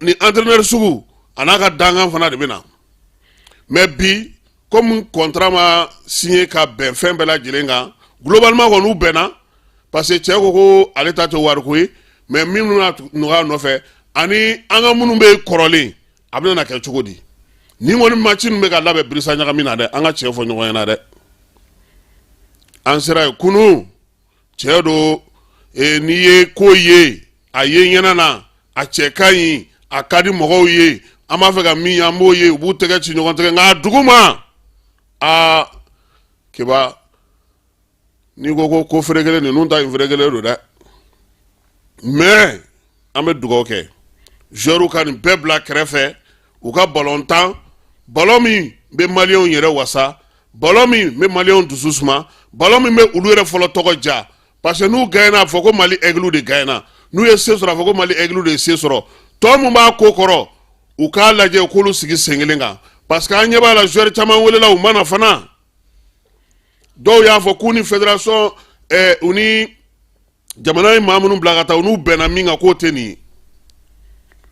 ni entraîneur sugu a n'a ka dangan fana de bɛ na mais bi comme contrat ma signé ka bɛn fɛn bɛɛ lajɛlen kan globalement kɔni u bɛnna parce que cɛ ko ale ta tɛ wariko ye mais minnu na nɔgɔya nɔfɛ ani an ka minnu bɛ kɔrɔlen a bɛna kɛ cogo di ni kɔni match ninnu bɛ ka labɛn birisa ɲagami na dɛ an ka cɛ fɔ ɲɔgɔn ɲɛna dɛ an sera yen kunu cɛ don n'i ye ko ye a ye ɲɛna na a cɛ ka ɲi a ka di mɔgɔw ye an b'a fɛ ka min ye an b'o ye u b'u tɛgɛ ci ɲɔgɔn tɛgɛ nka dugu ma Keba n'i ko feere kelen ninnu ta in feere kelen don dɛ mais an bɛ dugawu kɛ joueurs ka nin bɛɛ bila kɛrɛfɛ u ka ballon min bɛ maliyɛnw yɛrɛ wasa ballon min bɛ maliyɛnw dusu suma ballon min bɛ olu yɛrɛ fɔlɔ tɔgɔ ja parce que n'u gagnera a fɔ ko Mali Aigle de gagnera n'u ye se sɔrɔ a fɔ ko Mali Aigle de ye se sɔrɔ tɔ mun b'a ko kɔrɔ u k'a lajɛ u k'olu sigi sen kelen kan parce que an ɲɛ b'a la joueur caman welela u mana fana dɔw y'a fɔ k'u ni fédération u ni jamana ye maa minnu bila ka taa u n'u bɛnna min kan k'o tɛ nin ye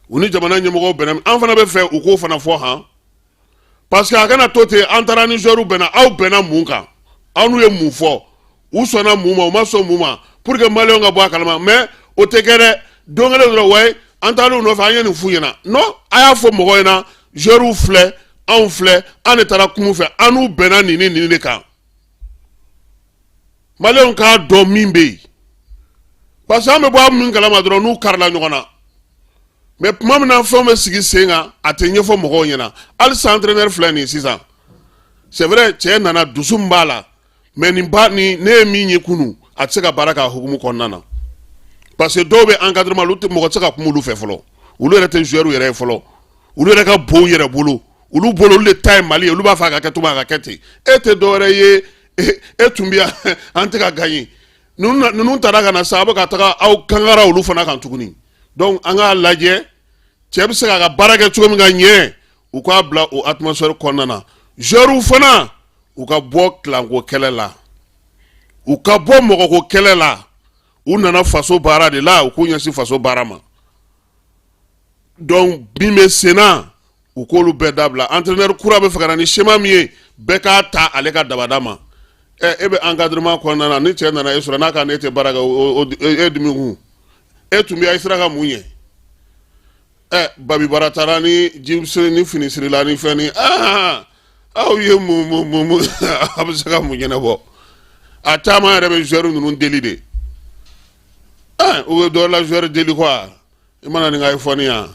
u ni jamana ɲɛmɔgɔw bɛnna an fana bɛ fɛ u k'o fana fɔ han parce que a kana to ten an taara ni joueurs bɛnna aw bɛnna mun kan aw n'u ye mun fɔ u sɔnna mun ma u ma sɔn mun ma pour que maliyɛnw ka bɔ a kalama mais o tɛ kɛ dɛ don kelen dɔrɔn wayi an taar'u nɔfɛ an ye nin f'u ɲɛna non a y'a fɔ mɔgɔw ɲɛna joueurs filɛ anw filɛ an de taara kunun fɛ an n'u bɛnna nin de kan maliyɛnw k'a dɔn min bɛ yen parce que an bɛ bɔ min kalama dɔrɔn n'u karila ɲɔgɔn na mais tuma min na fɛnw bɛ sigi sen kan a tɛ ɲɛfɔ mɔgɔw ɲɛna halisa entraîneur filɛ nin sisan c'est vrai cɛ nana dusu min b'a la mais ne ye min ye kunun a tɛ se ka baara k'a hukumu kɔnɔna na parce que dɔw bɛ encadrement olu tɛ mɔgɔ tɛ se ka kuma olu fɛ fɔlɔ olu yɛrɛ tɛ joueur yɛrɛ ye fɔlɔ olu yɛrɛ ka bon u yɛrɛ bolo olu bolo olu de ta ye Mali ye olu b'a fɔ a ka kɛ cogo min a ka kɛ ten e tɛ dɔwɛrɛ ye e tun bɛ yan an tɛ ka gagner ninnu taara ka na sa a bɛ ka taga aw kangara olu fana kan tuguni donc an k'a lajɛ cɛ bɛ se k'a ka baara kɛ cogo min ka ɲɛ u k'a bila o atmosphère kɔnɔna na joueurs fana u ka bɔ kilanko kɛlɛ la u ka bɔ mɔgɔko kɛlɛ la u nana faso baara de la u k'u ɲɛsin faso baara ma donc min bɛ sen na u k'olu bɛɛ dabila entraîneur kura bɛ fɛ ka na ni schéma min ye bɛɛ k'a ta ale ka dabada ma e bɛ encadrement kɔnɔna na ni cɛ nana e sɔrɔ n'a ka ne tɛ baara kɛ e dimi kun e tun bɛ a sera ka mun ye Babi Bara taara ni ji ni fini sirila ni fɛn ni aw ye mu absaka mu nyana bo atama rebe joueur nunu deli de o do la joueur deli quoi imana ni ngai foni ya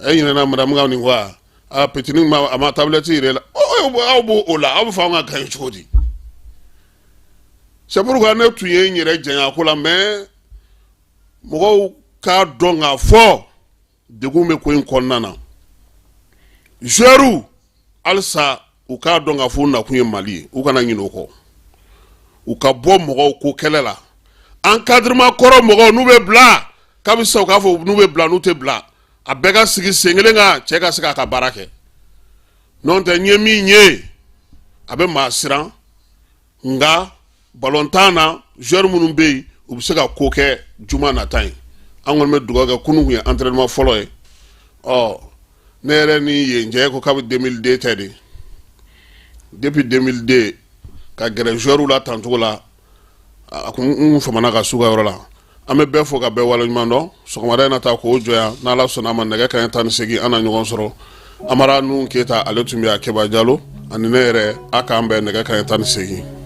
ayina na madam ngawni quoi a petini ma ama tablette ire la o bo ola abu fa nga kan chodi c'est pourquoi ne tu ye nyere jenya ko la mais mo ka donga fo de gume ko en konnana joueur alsa u ka donga fo na ku Mali u kana nyino ko u ka bo mo ko kelela encadrement koro mo nu be bla kabisa u ka fo nu be bla nu te bla abega sigi sengelenga cheka sika ka barake non te nyemi nye abe masiran nga balontana joueur munun be u bi se ka ko ke juma na tan angol me duga kunu ya entraînement folo e nere ni ye nje ko kabi 2002 tedi depuis 2002 ka gere joueur la tanto la akun famana ka suga yoro la ame be fo ka be wala nyando so ko na ta ko joya na la so na man daga kan tan segi ana nyugon soro amara nun keta aletumia keba jalo anine ere aka ambe daga kan tan segi